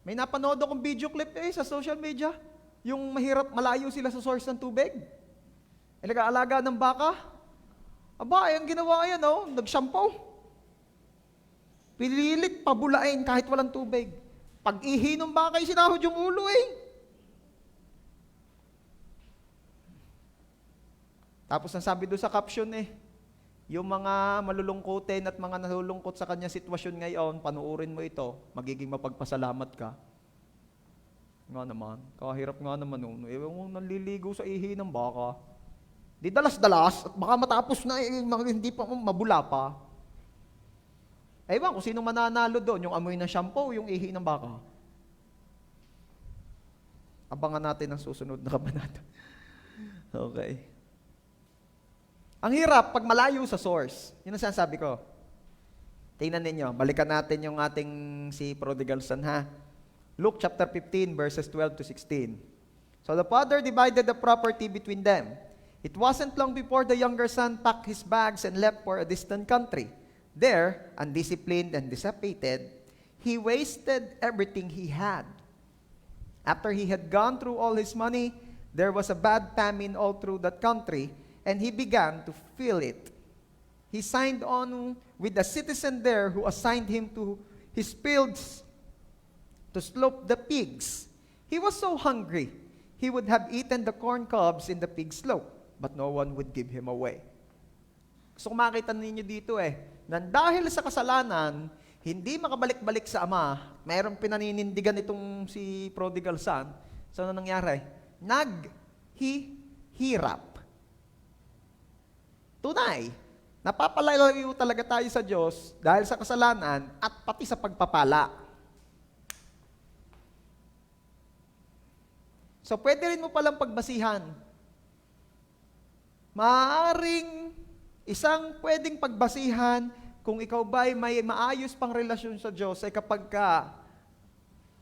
May napanood akong video clip sa social media. Yung mahirap, malayo sila sa source ng tubig. Nag-aalaga ng baka. Aba, ang ginawa yan, nag-shampoo. Pililit pabulain kahit walang tubig. Pag ihi ng baka, sinahod yung ulo Tapos ang sabi doon sa caption yung mga malulungkutin at mga nalulungkot sa kanya sitwasyon ngayon, panuurin mo ito, magiging mapagpasalamat ka. Nga naman, kahirap nga naman yung naliligo sa ihi ng baka. Di dalas-dalas, at baka matapos na hindi pa mabula pa. Ewan kung sino mananalo doon, yung amoy ng shampoo, yung ihi ng baka. Abangan natin ang susunod na kabanata. Okay. Ang hirap pag malayo sa source. Yun ang sinasabi ko. Tingnan ninyo, balikan natin yung ating si prodigal son Luke chapter 15 verses 12 to 16. So the father divided the property between them. It wasn't long before the younger son packed his bags and left for a distant country. There, undisciplined and dissipated, he wasted everything he had. After he had gone through all his money, there was a bad famine all through that country, and he began to feel it. He signed on with a citizen there who assigned him to his fields to slope the pigs. He was so hungry, he would have eaten the corn cobs in the pig slope, but no one would give him away. So makita ninyo dito na dahil sa kasalanan, hindi makabalik-balik sa ama, mayroong pinaninindigan itong si prodigal son. So ano nangyari? Naghihirap. Tunay, napapalayo talaga tayo sa Diyos dahil sa kasalanan at pati sa pagpapala. So pwede rin mo palang pagbasihan. Maaaring isang pwedeng pagbasihan kung ikaw ba'y may maayos pang relasyon sa Diyos ay kapag ka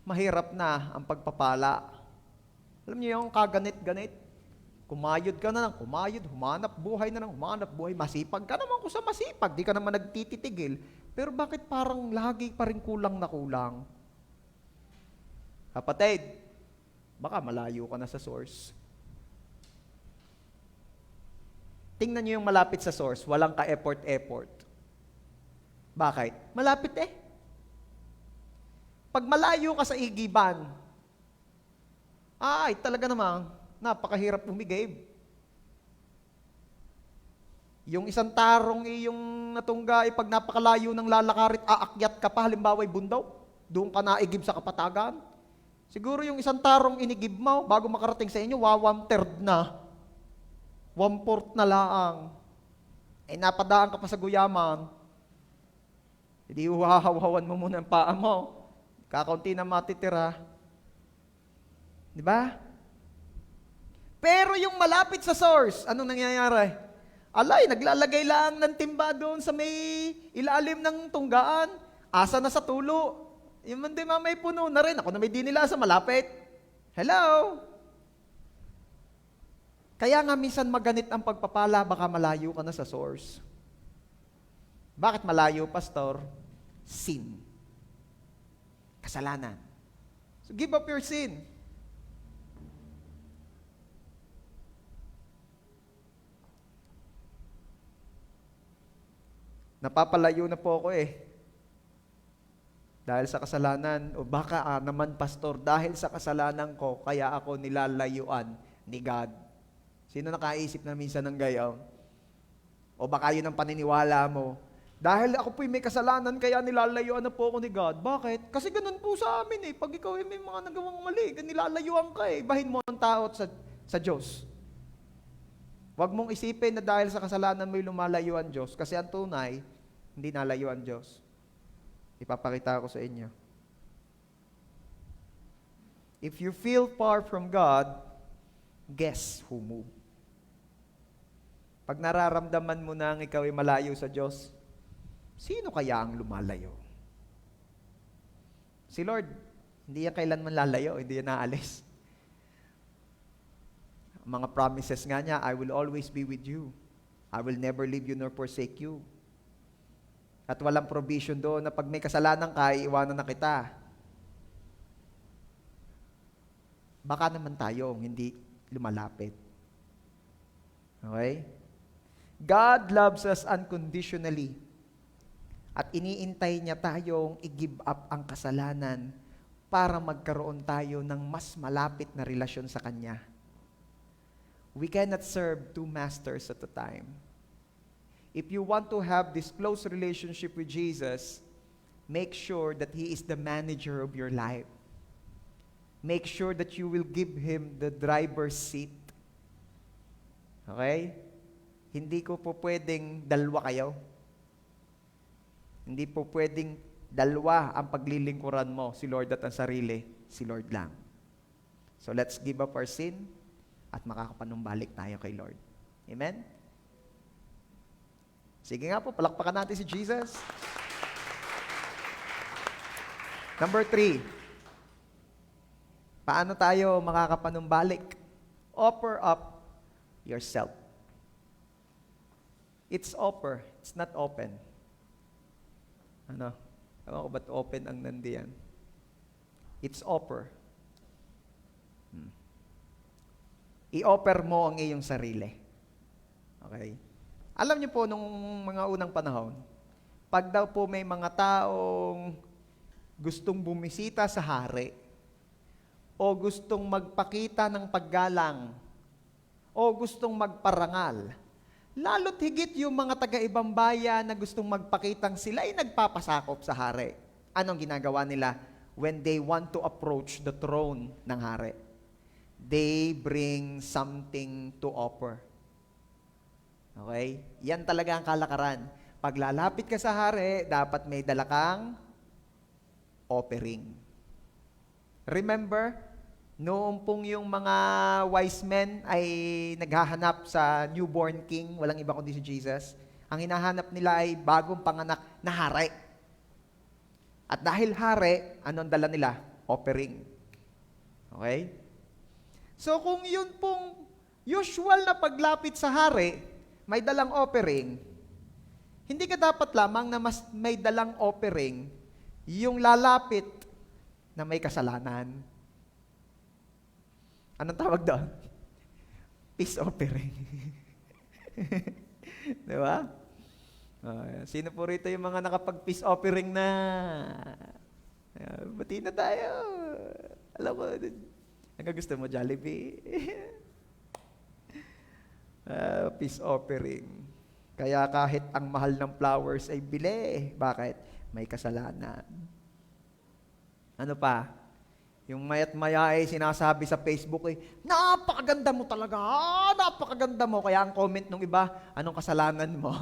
mahirap na ang pagpapala. Alam niyo yung kaganit-ganit? Kumayod ka na ng kumayod, humanap buhay na ng humanap buhay, masipag ka naman kung sa masipag, di ka naman nagtititigil, pero bakit parang lagi pa rin kulang na kulang? Kapatid, baka malayo ka na sa source. Tingnan niyo yung malapit sa source, walang ka-effort-effort. Bakit? Malapit Pag malayo ka sa igiban, talaga namang, napakahirap umigib. Yung isang tarong yung natungga pag napakalayo ng lalakarit, aakyat ka pa, halimbawa bundok, doon ka naigib sa kapatagan. Siguro yung isang tarong inigib mo, bago makarating sa inyo, 1/3 na. 1/4 na laang. Napadaan ka pa sa guyaman, hindi huhahawawan mo muna ang paa mo. Kakaunti na matitira. Di ba? Pero yung malapit sa source, anong nangyayari? Alay, naglalagay lang ng timba doon sa may ilalim ng tunggaan. Asa na sa tulo. Yung hindi may puno na rin. Ako na may dinila sa malapit. Hello? Kaya nga minsan maganit ang pagpapala, baka malayo ka na sa source. Bakit malayo, pastor? Sin. Kasalanan. So give up your sin. Napapalayo na po ako dahil sa kasalanan. O baka naman, pastor, dahil sa kasalanan ko, kaya ako nilalayuan ni God. Sino nakaisip na minsan ng gayaw? O baka yun ang paniniwala mo. Dahil ako po'y may kasalanan, kaya nilalayuan na po ako ni God. Bakit? Kasi ganun po sa amin Pag ikaw may mga nagawang mali, nilalayuan ka Bahin mo ang tao sa Diyos. Huwag mong isipin na dahil sa kasalanan mo'y lumalayo ang Diyos. Kasi ang tunay, Hindi nalayo ang Diyos. Ipapakita ko sa inyo. If you feel far from God, guess who moved? Pag nararamdaman mo na ikaw ay malayo sa Diyos, sino kaya ang lumalayo? Si Lord, hindi yan kailanman lalayo, hindi yan naalis. Ang mga promises nga niya, I will always be with you. I will never leave you nor forsake you. At walang provision doon na pag may kasalanan ka, iiwanan na kita. Baka naman tayong hindi lumalapit. Okay? God loves us unconditionally. At iniintay niya tayong i-give up ang kasalanan para magkaroon tayo ng mas malapit na relasyon sa Kanya. We cannot serve two masters at a time. If you want to have this close relationship with Jesus, make sure that He is the manager of your life. Make sure that you will give Him the driver's seat. Okay? Hindi ko po pwedeng dalawa kayo. Hindi po pwedeng dalawa ang paglilingkuran mo, si Lord at ang sarili, si Lord lang. So let's give up our sin at makakapanumbalik tayo kay Lord. Amen? Sige nga po, palakpakan natin si Jesus. Number 3. Paano tayo makakapanumbalik? Offer up yourself. It's offer. It's not open. Ano? Ewan ko ba't open ang nandiyan? It's offer. I-offer mo ang iyong sarili. Okay? Alam niyo po, nung mga unang panahon, pag daw po may mga taong gustong bumisita sa hari, o gustong magpakita ng paggalang, o gustong magparangal, lalo't higit yung mga taga-ibang bayan na gustong magpakitang sila ay nagpapasakop sa hari. Anong ginagawa nila when they want to approach the throne ng hari? They bring something to offer. Okay? Yan talaga ang kalakaran. Pag lalapit ka sa hari, dapat may dala kang offering. Remember, noong pong yung mga wise men ay naghahanap sa newborn king, walang iba kundi si Jesus, ang hinahanap nila ay bagong panganak na hari. At dahil hari, anong dala nila? Offering. Okay? So kung yun pong usual na paglapit sa hari, may dalang offering, hindi ka dapat lamang na mas may dalang offering yung lalapit na may kasalanan. Anong tawag doon? Peace offering. Di ba? Sino po rito yung mga nakapag-peace offering na? Bati na tayo. Alam ko, ang gusto mo, Jollibee? Peace offering. Kaya kahit ang mahal ng flowers ay bili. Bakit? May kasalanan. Ano pa? Yung maya't maya ay sinasabi sa Facebook ay, napakaganda mo talaga, napakaganda mo. Kaya ang comment ng iba, anong kasalanan mo?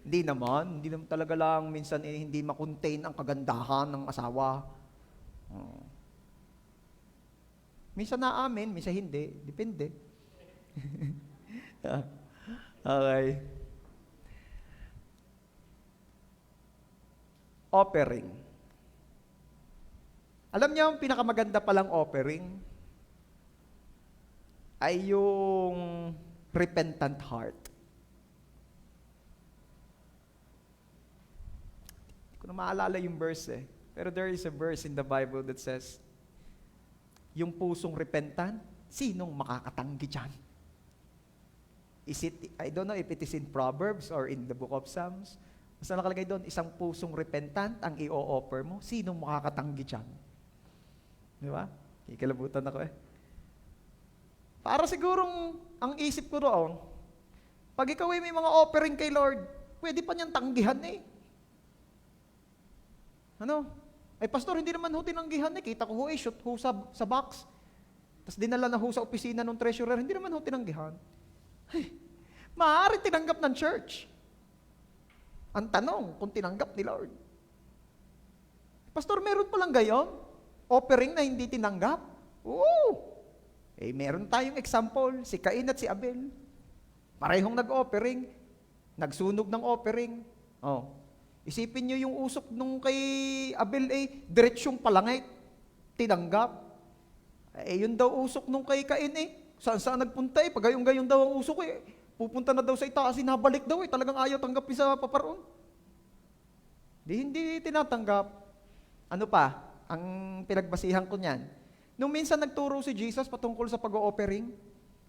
Hindi naman talaga lang minsan hindi makontain ang kagandahan ng asawa. Minsan naamin, minsan hindi. Depende. Okay. Offering. Alam niyo, ang pinakamaganda palang offering ay yung repentant heart. Hindi ko na maalala yung verse pero there is a verse in the Bible that says, yung pusong repentant, sinong makakatanggi dyan? I don't know if it is in Proverbs or in the book of Psalms. Basta nakalagay doon, isang pusong repentant ang i-o-offer mo. Sinong makakatanggi dyan? Di ba? Ikalabutan ako Para sigurong, ang isip ko roon, pag ikaw ay may mga offering kay Lord, pwede pa niyang tanggihan Ano? Ay, pastor, hindi naman ho tinanggihan Kita ko shoot ho sa box. Tapos dinala na ho sa opisina ng treasurer, hindi naman ho tinanggihan. Ay, maaari tinanggap ng church. Ang tanong, kung tinanggap ni Lord. Pastor, meron palang gayon? Offering na hindi tinanggap? Oo! Meron tayong example, si Cain at si Abel. Parehong nag-offering, nagsunog ng offering. Isipin nyo yung usok nung kay Abel diretsyong palangit. Tinanggap. Yun daw usok nung kay Cain Saan nagpunta pag gayon daw ang usok pupunta na daw sa itaas, nabalik daw talagang ayaw tanggapin sa paparoon. Hindi tinatanggap. Ano pa? Ang pinagbasihan ko niyan. Nung minsan nagturo si Jesus patungkol sa pag-o-offering,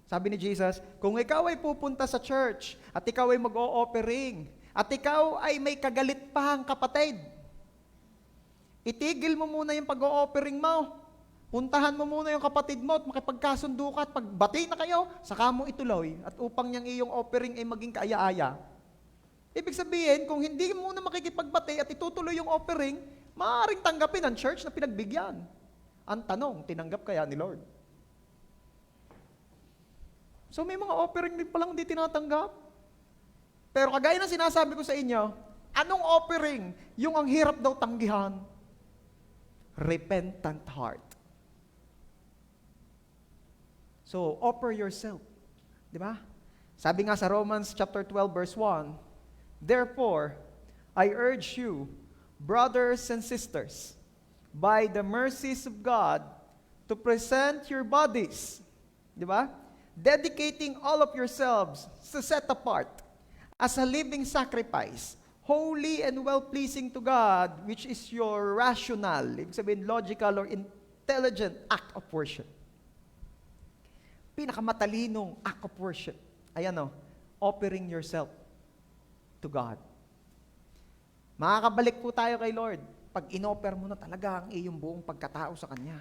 sabi ni Jesus, kung ikaw ay pupunta sa church at ikaw ay mag-o-offering at ikaw ay may kagalit pang kapatid, itigil mo muna yung pag-o-offering mo. Puntahan mo muna yung kapatid mo at makipagkasundo ka at pagbati na kayo, saka mo ituloy at upang niyang iyong offering ay maging kaaya-aya. Ibig sabihin, kung hindi mo muna makikipagbati at itutuloy yung offering, maaaring tanggapin ang church na pinagbigyan. Ang tanong, tinanggap kaya ni Lord? So may mga offering din palang hindi tinatanggap. Pero kagaya ng sinasabi ko sa inyo, anong offering? Yung ang hirap daw tanggihan. Repentant heart. So, offer yourself. Di ba? Sabi nga sa Romans chapter 12 verse 1, therefore, I urge you, brothers and sisters, by the mercies of God, to present your bodies, di ba? Dedicating all of yourselves to set apart as a living sacrifice, holy and well-pleasing to God, which is your rational, ibig sabihin logical or intelligent act of worship. Pinakamatalinong act of worship. Ayan offering yourself to God. Makakabalik po tayo kay Lord pag inoffer mo na talaga ang iyong buong pagkatao sa Kanya.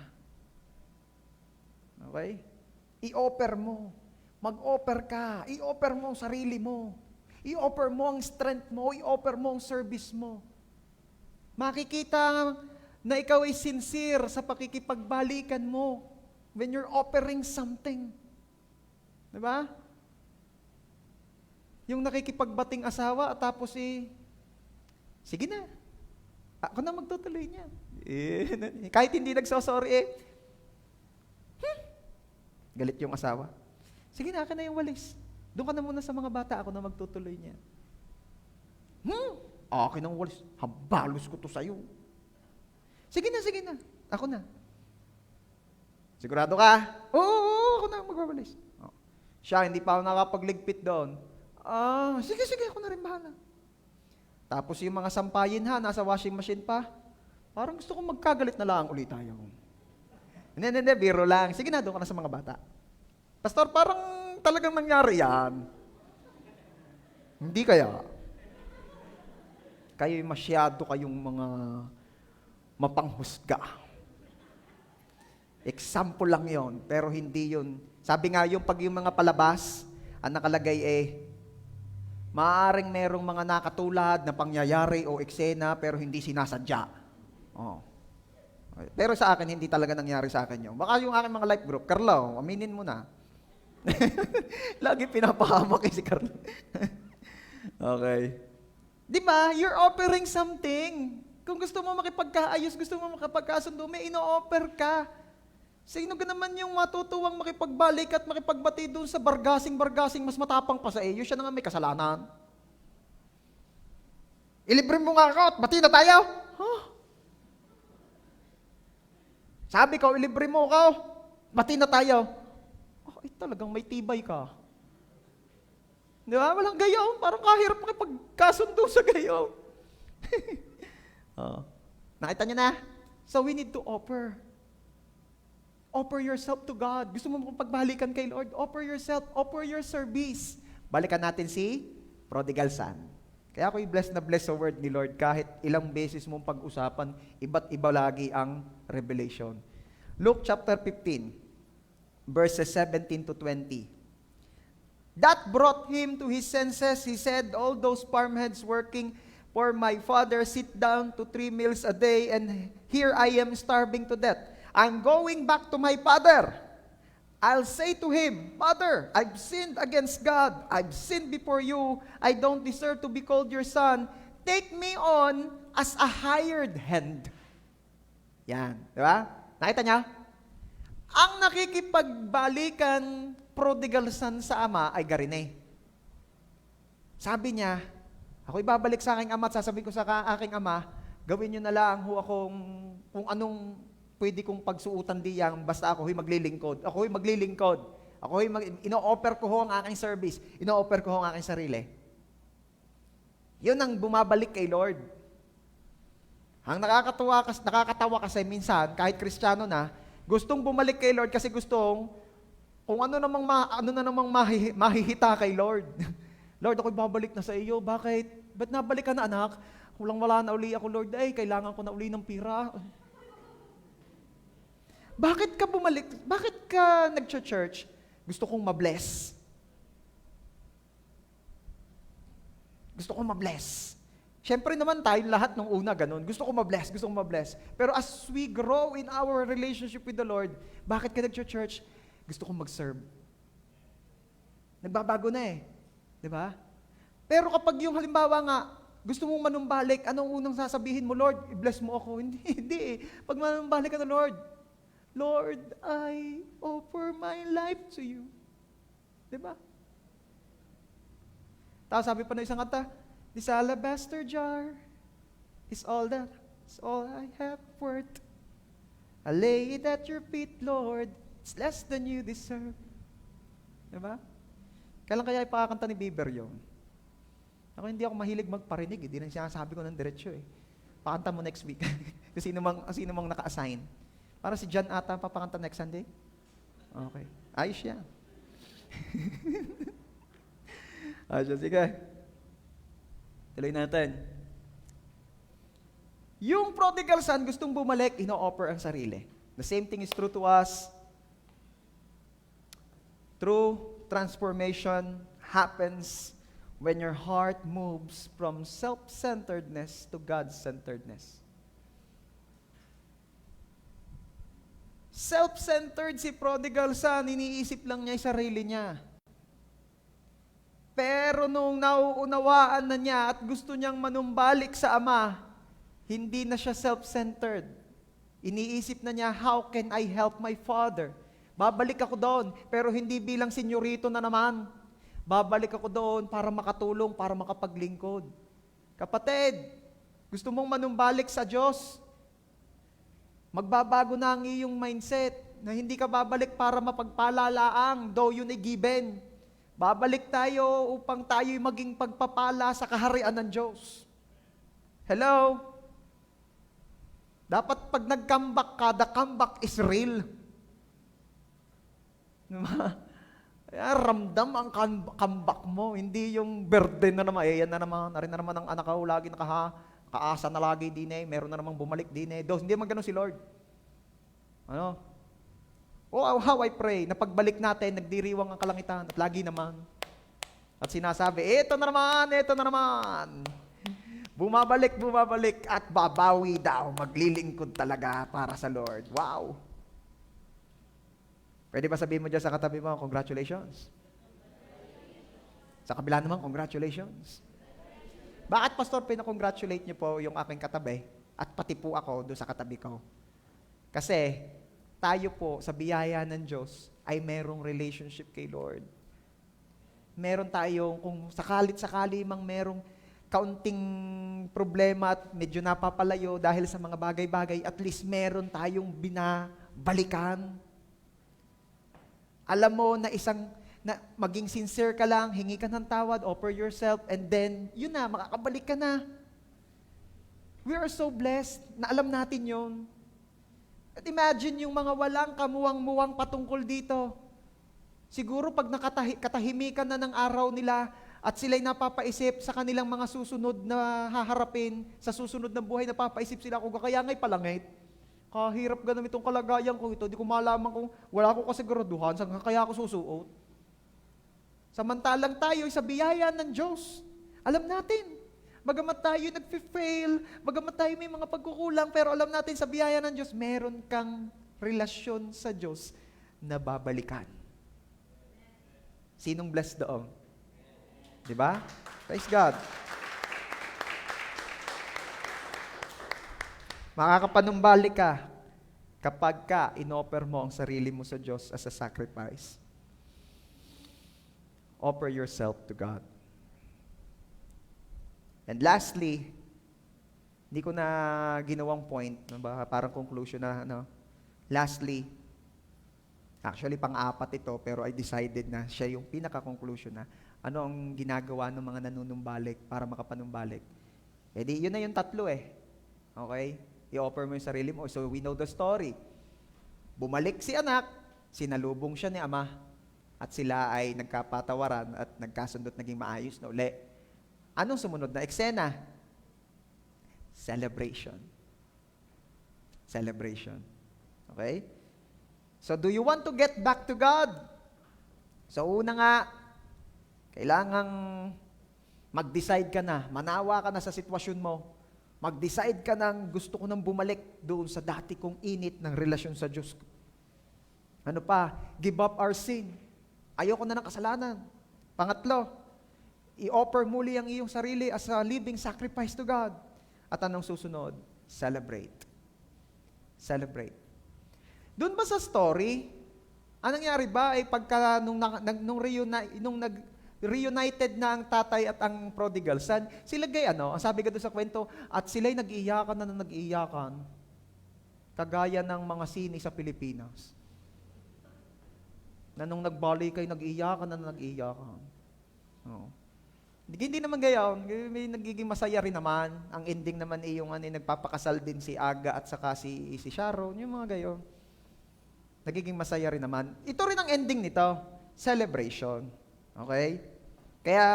Okay? I-offer mo. Mag-offer ka. I-offer mo ang sarili mo. I-offer mo ang strength mo. I-offer mo ang service mo. Makikita na ikaw ay sincere sa pakikipagbalikan mo when you're offering something. Diba? Yung nakikipagbating asawa at tapos sige na. Ako na magtutuloy niya. Kahit hindi nagsosorry galit yung asawa. Sige na, akin na yung walis. Doon ka na muna sa mga bata, ako na magtutuloy niya. Akin ang walis. Habalos ko to sa'yo. Sige na. Ako na. Sigurado ka? Oo, ako na magwawalis. Siya, hindi pa ako nakapagligpit doon. Sige, ako na rin bahala. Tapos yung mga sampayin nasa washing machine pa. Parang gusto kong magkagalit na lang ulit tayo. Hindi, biro lang. Sige na, doon ka na sa mga bata. Pastor, parang talagang nangyari yan. Hindi kaya. Kayo'y masyado kayong mga mapanghusga. Example lang yon, pero hindi yun. Sabi nga yung pag yung mga palabas, ang nakalagay maaaring merong mga nakatulad na pangyayari o eksena pero hindi sinasadya. Pero sa akin, hindi talaga nangyari sa akin yun. Baka yung aking mga life group, Carlo, aminin mo na. Lagi pinapahamak si Carlo. Okay. Di ba? You're offering something. Kung gusto mo makipagkaayos, gusto mo makipagkasundo, may ino-offer ka. Sino ka naman yung matutuwang makipagbalik at makipagbati doon sa bargasing mas matapang pa sa iyo? Siya na nga may kasalanan. Ilibre mo nga ako at bati na tayo. Sabi ko, ilibre mo ako, bati na tayo. Talagang may tibay ka. Di ba? Walang gayaw. Parang kahirap makipagkasundo sa gayaw. Nakita niyo na? So we need to offer. Offer yourself to God. Gusto mo pagbalikan kay Lord? Offer yourself. Offer your service. Balikan natin si Prodigal Son. Kaya ako'y blessed na blessed sa word ni Lord. Kahit ilang beses mong pag-usapan, iba't iba lagi ang revelation. Luke chapter 15, verses 17 to 20. That brought him to his senses. He said, all those farmhands working for my father sit down to 3 meals a day, and here I am starving to death. I'm going back to my father. I'll say to him, Father, I've sinned against God. I've sinned before you. I don't deserve to be called your son. take me on as a hired hand. Yan, di ba? Nakita niya? Ang nakikipagbalikan prodigal son sa ama ay Garine. Sabi niya, ako ibabalik sa aking ama at sasabihin ko sa aking ama, gawin niyo na lang akong kung anong pwede kong pagsuutan diyang basta ako maglilingkod. Ako maglilingkod. Ako ino-offer ko ang aking service. Ino-offer ko ang aking sarili. Yun ang bumabalik kay Lord. Ang nakakatawa kasi minsan, kahit Kristiyano na, gustong bumalik kay Lord kasi gustong kung ano namang mahihita kay Lord. Lord, ako'y babalik na sa iyo. Bakit? Ba't nabalik ka na, anak? Wala na uli ako, Lord. Ay, kailangan ko na uli ng pira. Bakit ka bumalik? Bakit ka nag-church? Gusto kong ma-bless. Gusto kong ma-bless. Siyempre naman tayo lahat nung una ganun. Gusto kong ma-bless. Pero as we grow in our relationship with the Lord, bakit ka nag-church? Gusto kong mag-serve. Nagbabago na eh. Di ba? Pero kapag yung halimbawa nga, gusto mong manumbalik, anong unang sasabihin mo, Lord, i-bless mo ako? Hindi eh. Pag manumbalik ka na, Lord, I offer my life to you. Di ba? Tapos sabi pa ng isang kanta, this alabaster jar is all I have worth. I lay it at your feet, Lord. It's less than you deserve. Di ba? Kailan kaya ipakakanta ni Bieber yun? Ako hindi ako mahilig magparinig. Hindi na sinasabi ko ng diretsyo eh. Pakanta mo next week. Kasi sino mang naka-assign. Para si John ata papakanta next Sunday? Okay. Ayos yan. Ayos, sige. Tuloy natin. Yung prodigal son, gustong bumalik, ino-offer ang sarili. The same thing is true to us. True transformation happens when your heart moves from self-centeredness to God-centeredness. Self-centered si prodigal son, iniisip lang niya yung sarili niya. Pero nung nauunawaan na niya at gusto niyang manumbalik sa ama, hindi na siya self-centered. Iniisip na niya, how can I help my father? Babalik ako doon, pero hindi bilang senyorito na naman. Babalik ako doon para makatulong, para makapaglingkod. Kapatid, gusto mong manumbalik sa Diyos? Magbabago na ang iyong mindset na hindi ka babalik para mapagpalalaang, though yun ay given. Babalik tayo upang tayo'y maging pagpapala sa kaharian ng Diyos. Hello? Dapat pag nag-comeback ka, the comeback is real. Diba? Kaya ramdam ang comeback mo, hindi yung burden na naman, yan na naman ang anak ko, lagi kaasa na lagi din eh, meron na namang bumalik din eh. Hindi man ganun si Lord. Ano? Oh, how I pray, na pagbalik natin, nagdiriwang ang kalangitan, at lagi naman. At sinasabi, ito na naman. Bumabalik, at babawi daw, maglilingkod talaga para sa Lord. Wow! Pwede ba sabihin mo dyan sa katabi mo, congratulations? Sa kabila naman, congratulations. Bakit, Pastor, pinakongratulate niyo po yung aking katabi at pati po ako doon sa katabi ko? Kasi tayo po sa biyaya ng Diyos ay merong relationship kay Lord. Meron tayong, kung sakalit-sakali mang merong kaunting problema at medyo napapalayo dahil sa mga bagay-bagay, at least meron tayong binabalikan. Alam mo na maging sincere ka lang, hingi ka ng tawad, offer yourself, and then, yun na, makakabalik ka na. We are so blessed na alam natin yun. At imagine yung mga walang kamuwang-muwang patungkol dito. Siguro pag katahimikan na ng araw nila at sila'y napapaisip sa kanilang mga susunod na haharapin, sa susunod na buhay, napapaisip sila kung kaya nga'y palangit. Kahirap ganun itong kalagayan ko ito, di ko malaman kung wala ko kasiguraduhan, saan kaya ako susuot. Samantalang tayo sa biyaya ng Diyos, alam natin, bagamat tayo nag-fail, bagamat tayo may mga pagkukulang, pero alam natin sa biyaya ng Diyos, meron kang relasyon sa Diyos na babalikan. Sinong blessed doon? Diba? Praise God. Makakapanumbalik ka kapag ka inoffer mo ang sarili mo sa Diyos as a sacrifice. Offer yourself to God. And lastly, hindi ko na ginawang point, parang conclusion na, lastly, actually pang-apat ito, pero I decided na siya yung pinaka-conclusion na ano ang ginagawa ng mga nanunumbalik para makapanumbalik. Eh di, yun na yung tatlo eh. Okay? I-offer mo yung sarili mo. So we know the story. Bumalik si anak, sinalubong siya ni ama, at sila ay nagkapatawaran at nagkasundot, naging maayos na uli. Anong sumunod na eksena? Celebration. Celebration. Okay? So do you want to get back to God? So una nga, kailangang mag-decide ka na, manawa ka na sa sitwasyon mo, mag-decide ka ng gusto ko nang bumalik doon sa dati kong init ng relasyon sa Diyos. Ano pa? Give up our sin. Ayoko na ng kasalanan. Pangatlo, i-offer muli ang iyong sarili as a living sacrifice to God. At anong susunod? Celebrate. Celebrate. Doon ba sa story, anong nangyari ba ay pagka nung reunited na ang tatay at ang prodigal son, sila ang sabi ka doon sa kwento, at sila'y nag-iiyakan na nag-iiyakan, kagaya ng mga sini sa Pilipinas. Na nung nagbalik kayo, nag-iiyakan na nag-iiyakan. Oh. Hindi naman gayon, may nagiging masaya rin naman. Ang ending naman ay yung nagpapakasal din si Aga at saka si Sharon, yung mga gayon. Nagiging masaya rin naman. Ito rin ang ending nito, celebration. Okay? Kaya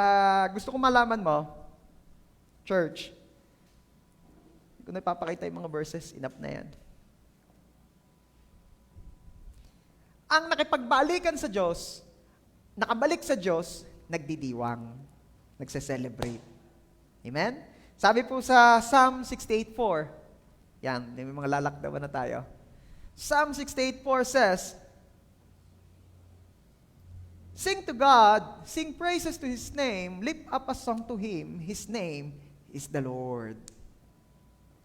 gusto ko malaman mo, church, kung napapakita yung mga verses, enough na yan. Ang nakipagbalikan sa Diyos, nakabalik sa Diyos, nagdidiwang, nagse-celebrate. Amen? Sabi po sa Psalm 68:4, yan, may mga lalakdawan na tayo. Psalm 68:4 says, sing to God, sing praises to His name, lift up a song to Him, His name is the Lord.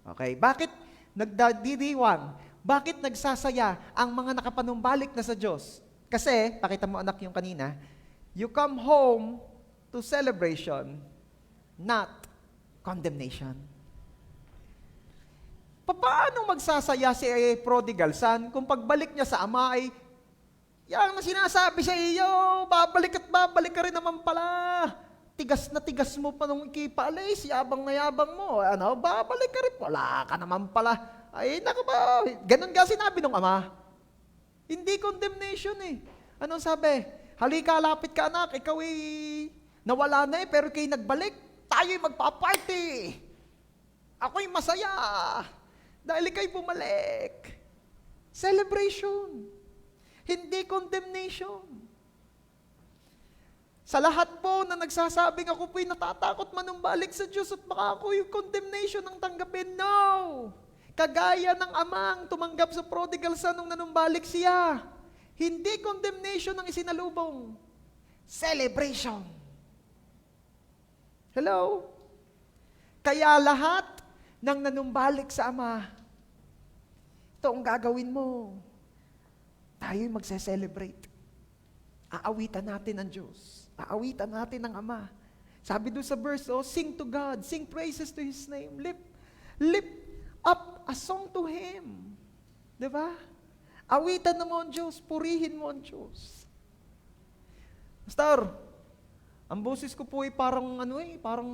Okay, bakit nagdidiwang? Bakit nagsasaya ang mga nakapanumbalik na sa Diyos? Kasi, pakita mo anak yung kanina, you come home to celebration, not condemnation. Paano magsasaya si prodigal son kung pagbalik niya sa ama ay yang na sinasabi sa iyo, babalik at babalik ka rin naman pala. Tigas na tigas mo pa nung ikipaalis, yabang na yabang mo. Babalik ka rin, wala ka naman pala. Ay, naku ba, ganun nga sinabi ng ama. Hindi condemnation eh. Anong sabi? Halika, lapit ka anak, ikaw nawala na pero kayo nagbalik, tayo'y magpa-party. Ako'y masaya. Dahil ikaw'y bumalik. Celebration. Hindi condemnation. Sa lahat po na nagsasabing ako po'y natatakot manumbalik sa Diyos at baka ako yung condemnation ang tanggapin. No! Kagaya ng amang tumanggap sa prodigal son nung nanumbalik siya. Hindi condemnation ang isinalubong. Celebration. Hello? Kaya lahat ng nanumbalik sa Ama, ito ang gagawin mo. Tayo'y magse-celebrate. Aawitan natin ang Diyos. Aawitan natin ang Ama. Sabi doon sa verse, sing to God, sing praises to His name, lift up a song to Him. Diba? Awitan mo ang Diyos, purihin mo ang Diyos. Pastor, ang boses ko po ay parang parang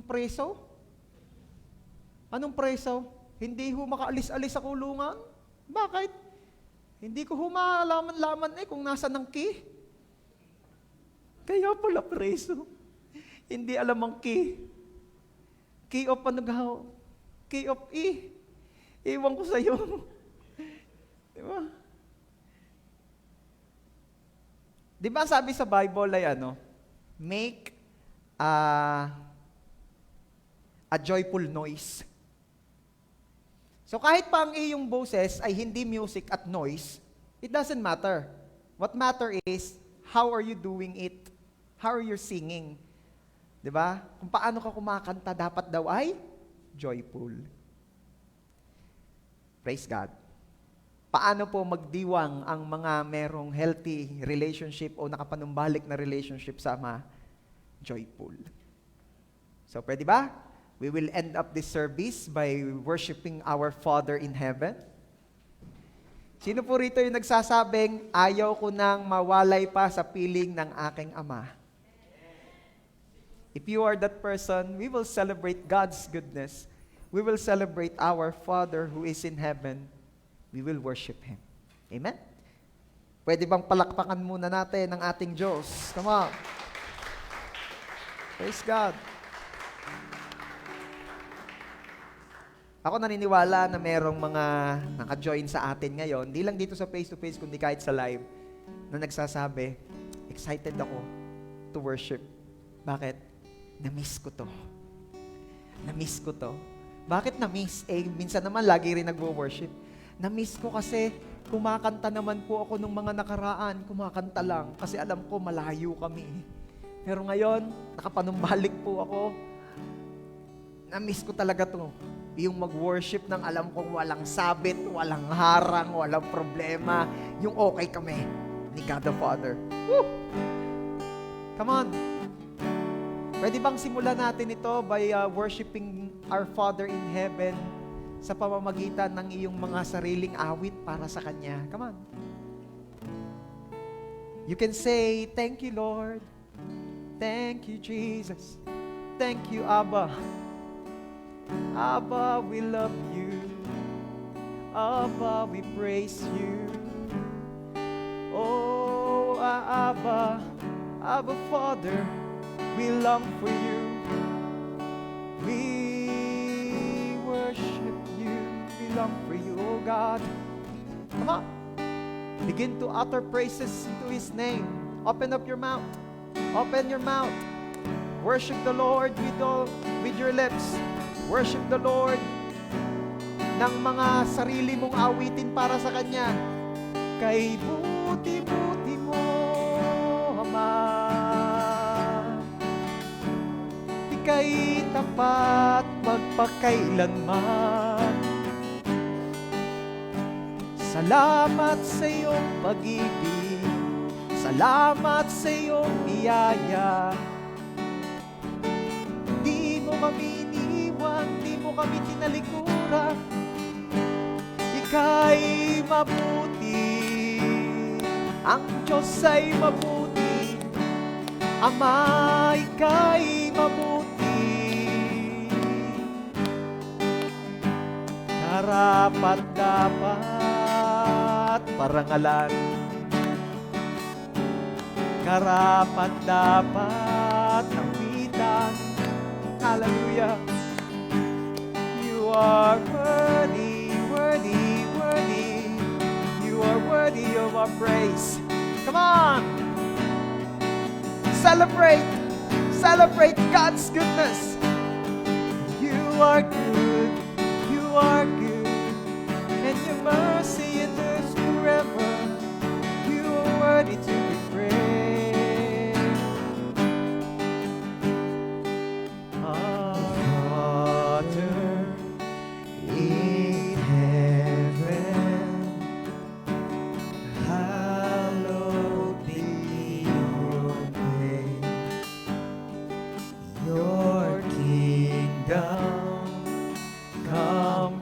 preso. Anong preso? Hindi ho makaalis-alis sa kulungan. Bakit? Hindi ko ho malaman-laman kung nasa ng key. Kaya pala preso. Hindi alam ang key. Key of panagaw. Key of E. Iwan ko sa'yo. Diba? Diba sabi sa Bible ay make a joyful noise. So kahit pa ang iyong boses ay hindi music at noise, it doesn't matter. What matter is, how are you doing it? How are you singing? Diba? Kung paano ka kumakanta, dapat daw ay joyful. Praise God. Paano po magdiwang ang mga merong healthy relationship o nakapanumbalik na relationship sa Ama? Joyful. So, pwede ba? We will end up this service by worshiping our Father in heaven. Sino po rito yung nagsasabing, ayaw ko nang mawalay pa sa piling ng aking Ama? If you are that person, we will celebrate God's goodness. We will celebrate our Father who is in heaven. We will worship Him. Amen? Pwede bang palakpakan muna natin ang ating Diyos? Come on. Praise God. Ako naniniwala na merong mga naka-join sa atin ngayon, di lang dito sa face-to-face, kundi kahit sa live, na nagsasabi, excited ako to worship. Bakit? Na-miss ko to. Na-miss ko to. Bakit na-miss? Minsan naman lagi rin nagwo-worship. Na-miss ko kasi kumakanta naman po ako nung mga nakaraan. Kumakanta lang kasi alam ko malayo kami. Pero ngayon, nakapanumbalik po ako. Na-miss ko talaga to. Yung mag-worship ng alam kong walang sabit, walang harang, walang problema. Yung okay kami ni God the Father. Woo! Come on. Pwede bang simulan natin ito by worshiping our Father in heaven sa pamamagitan ng iyong mga sariling awit para sa Kanya? Come on. You can say, thank you, Lord. Thank you, Jesus. Thank you, Abba. Abba, we love you. Abba, we praise you. Oh, Abba, Abba, Father, we long for you. We worship you. We long for you, oh God. Come on. Begin to utter praises into His name. Open up your mouth. Open your mouth. Worship the Lord with your lips. Worship the Lord ng mga sarili mong awitin para sa Kanya. Kay buti-buti mo, Ama. Ika'y tapat magpakailanman. Salamat sa iyong pag-ibig. Salamat sa iyong biyaya. Di mo kami iniwan, di mo kami tinalikuran. Ika'y mabuti, ang Diyos ay mabuti. Ama, ika'y mabuti. Karapat-dapat parangalan. Karapat-dapat awitan. Hallelujah. You are worthy, worthy, worthy. You are worthy of our praise. Come on. Celebrate. Celebrate God's goodness. You are good. You are good. And your mercy endures forever. You are worthy to be praised. Come,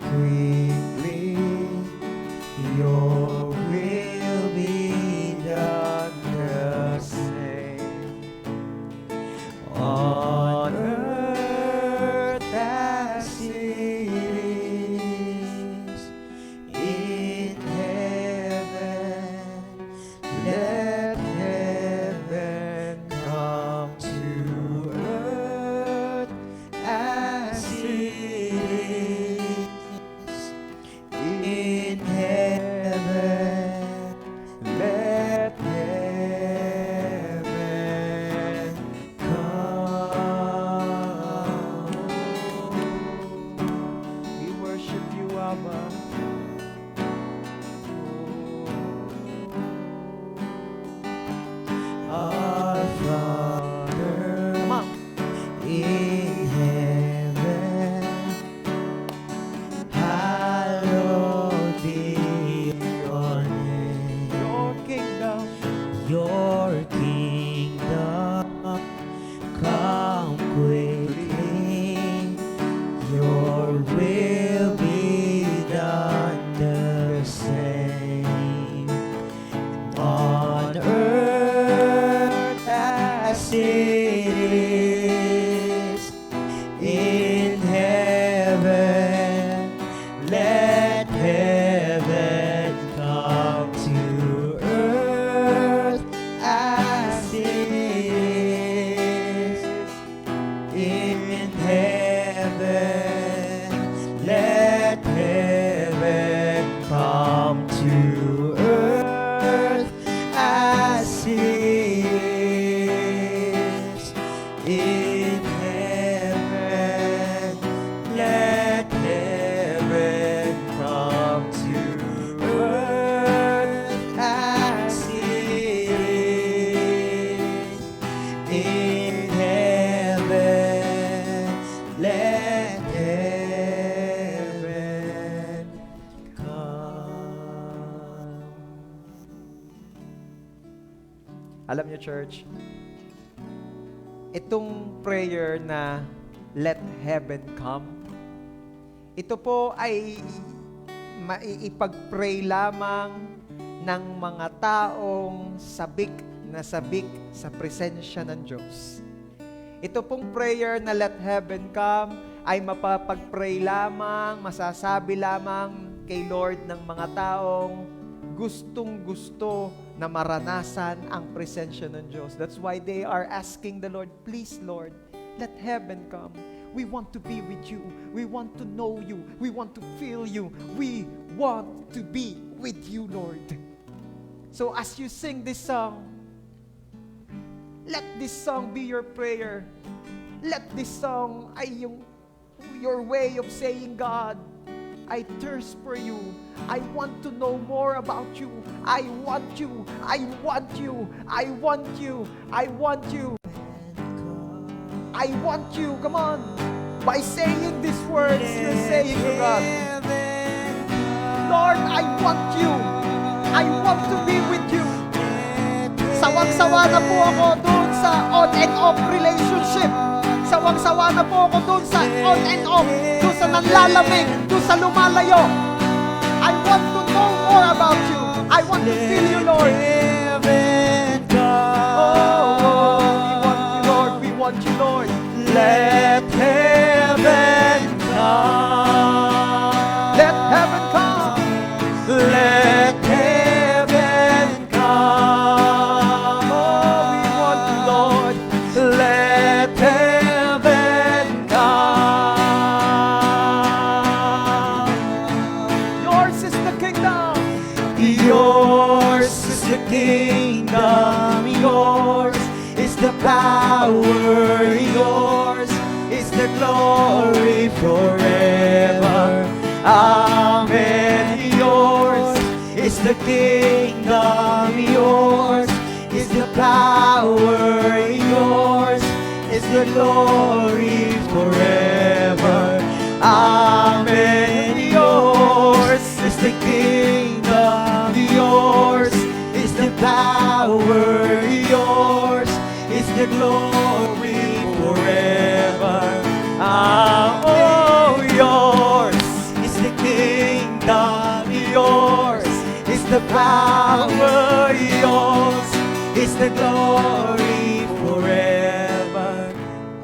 Alam niyo, church, itong prayer na let heaven come, ito po ay maipag-pray lamang ng mga taong sabik na sabik sa presensya ng Diyos. Ito pong prayer na let heaven come ay mapapag-pray lamang, masasabi lamang kay Lord ng mga taong gustong-gusto na maranasan ang presensya ng Diyos. That's why they are asking the Lord, please Lord, let heaven come. We want to be with you. We want to know you. We want to feel you. We want to be with you, Lord. So as you sing this song, let this song be your prayer. Let this song ay your way of saying, God, I thirst for you. I want to know more about you. I want you. I want you. I want you. I want you. I want you. Come on. By saying these words, you're saying to God, Lord, I want you. I want to be with you. Sawang-sawa na po ako doon sa on and off relationship. Sawang-sawa na po ako doon sa on and off, doon sa nanlalamig, doon sa lumalayo. I want to know more about you. I want to feel you, Lord. Oh, we want you, Lord. Let heaven come. Let heaven come. Let heaven come. Oh, we want you, Lord. Let heaven come. Yours is the kingdom. Yours is the kingdom. Yours is the power. Yours is the glory forever. Amen. Yours is the kingdom. Yours is the power. Yours is the glory forever. Amen. Yours is the kingdom. Yours is the power. Yours is the glory forever. Oh, yours is the kingdom. Yours is the power. Yours is the glory forever.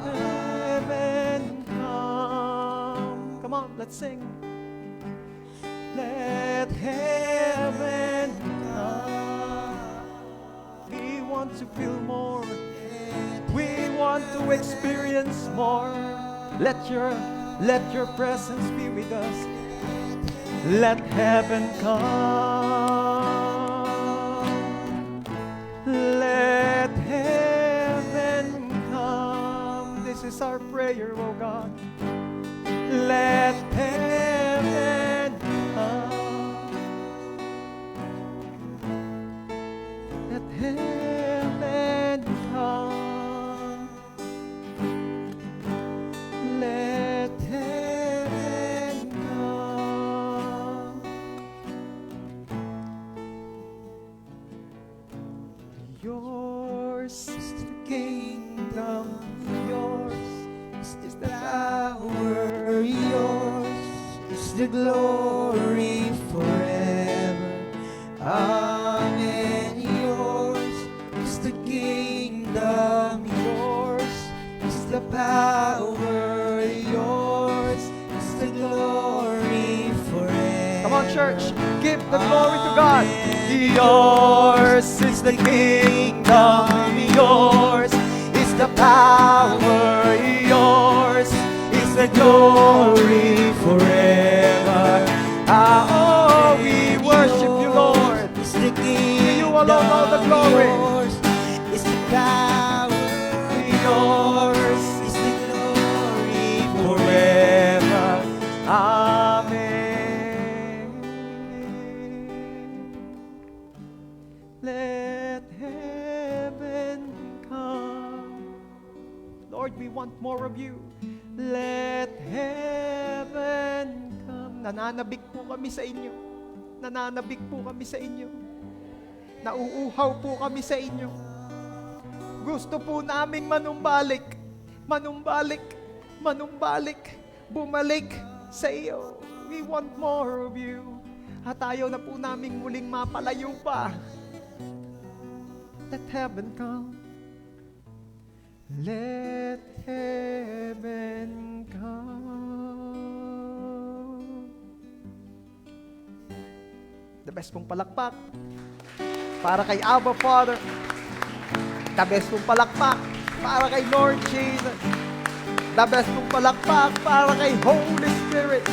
Heaven come. Come on, let's sing. Let heaven come. We want to feel more. We want to experience more. Let your presence be with us. Let heaven come. Let heaven come. This is our prayer, oh God. Let heaven come. Let heaven come. Let heaven come. Yours is the kingdom. Yours is the power. Yours is the glory forever. Amen. Yours is the kingdom. Yours is the power. Yours is the glory forever. Come on, church. Give the glory to God. Yours is the kingdom. Yours is the power. Yours is the glory forever. Oh, we worship you, Lord. To you alone all the glory. Yours is the power. Yours is the glory forever. Amen. Let heaven come. Lord, we want more of you. Let heaven come. Nananabik po kami sa inyo. Nananabik po kami sa inyo. Nauuhaw po kami sa inyo. Gusto po naming manumbalik, bumalik sa iyo. We want more of you. At ayaw na po naming muling mapalayo pa. Let heaven come. Let heaven come. The best pong palakpak para kay Abba Father. The best pong palakpak para kay Lord Jesus. The best pong palakpak para kay Holy Spirit.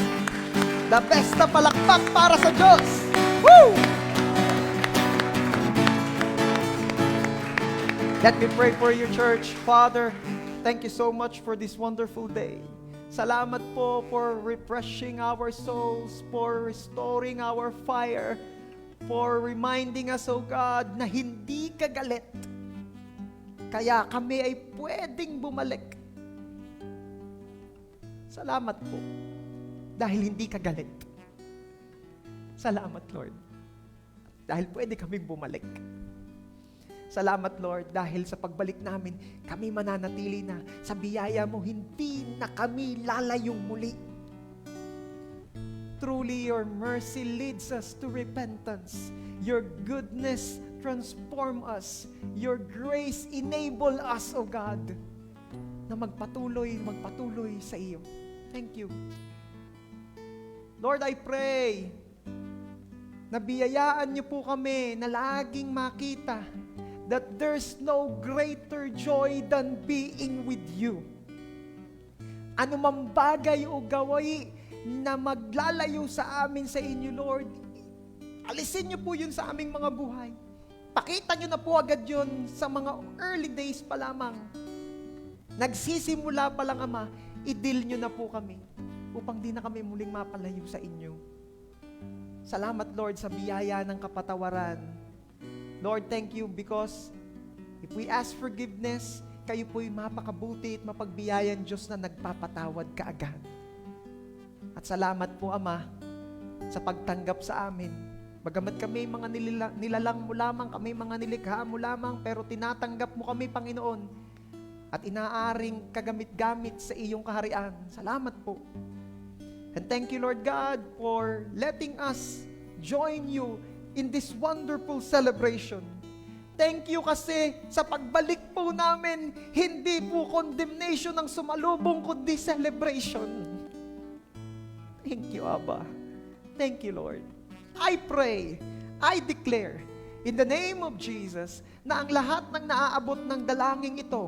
The best na palakpak para sa Diyos. Woo! Let me pray for you, church. Father, thank you so much for this wonderful day. Salamat po for refreshing our souls, for restoring our fire, for reminding us, O God, na hindi ka galit. Kaya kami ay pwedeng bumalik. Salamat po, dahil hindi ka galit. Salamat, Lord, dahil pwede kaming bumalik. Salamat, Lord, dahil sa pagbalik namin, kami mananatili na sa biyaya mo, hindi na kami lalayong muli. Truly, your mercy leads us to repentance. Your goodness transform us. Your grace enable us, O God, na magpatuloy sa iyo. Thank you. Lord, I pray na biyayaan niyo po kami na laging makita that there's no greater joy than being with you. Ano mang bagay o gawain na maglalayo sa amin sa inyo, Lord, alisin niyo po yun sa aming mga buhay. Pakita niyo na po agad yun sa mga early days pa lamang. Nagsisimula pa lang, Ama, i-deal niyo na po kami upang di na kami muling mapalayo sa inyo. Salamat, Lord, sa biyaya ng kapatawaran. Lord, thank you because if we ask forgiveness, kayo po'y mapakabuti at mapagbiyayan Diyos na nagpapatawad kaagad. At salamat po, Ama, sa pagtanggap sa amin. Bagamat kami mga nilalang mo lamang, kami mga nilikha mo lamang, pero tinatanggap mo kami, Panginoon, at inaaring kagamit-gamit sa iyong kaharian. Salamat po. And thank you, Lord God, for letting us join you in this wonderful celebration. Thank you kasi sa pagbalik po namin, hindi po condemnation ang sumalubong, kundi celebration. Thank you, Abba. Thank you, Lord. I pray, I declare, in the name of Jesus, na ang lahat ng naaabot ng dalangin ito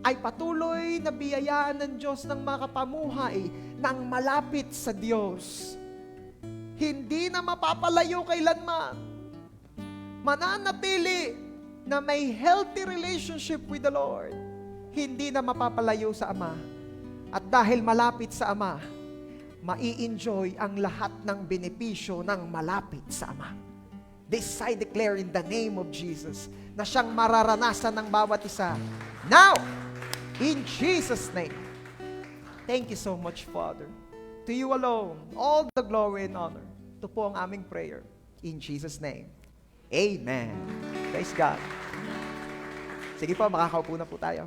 ay patuloy na biyayaan ng Diyos ng makapamuhay ng malapit sa Diyos. Hindi na mapapalayo kailanman. Mananatili na may healthy relationship with the Lord. Hindi na mapapalayo sa Ama. At dahil malapit sa Ama, mai-enjoy ang lahat ng benepisyo ng malapit sa Ama. This I declare in the name of Jesus, na siyang mararanasan ng bawat isa. Now, in Jesus' name. Thank you so much, Father. To you alone, all the glory and honor. Ito po ang aming prayer. In Jesus' name. Amen. Praise God. Sige po, makakaupo na po tayo.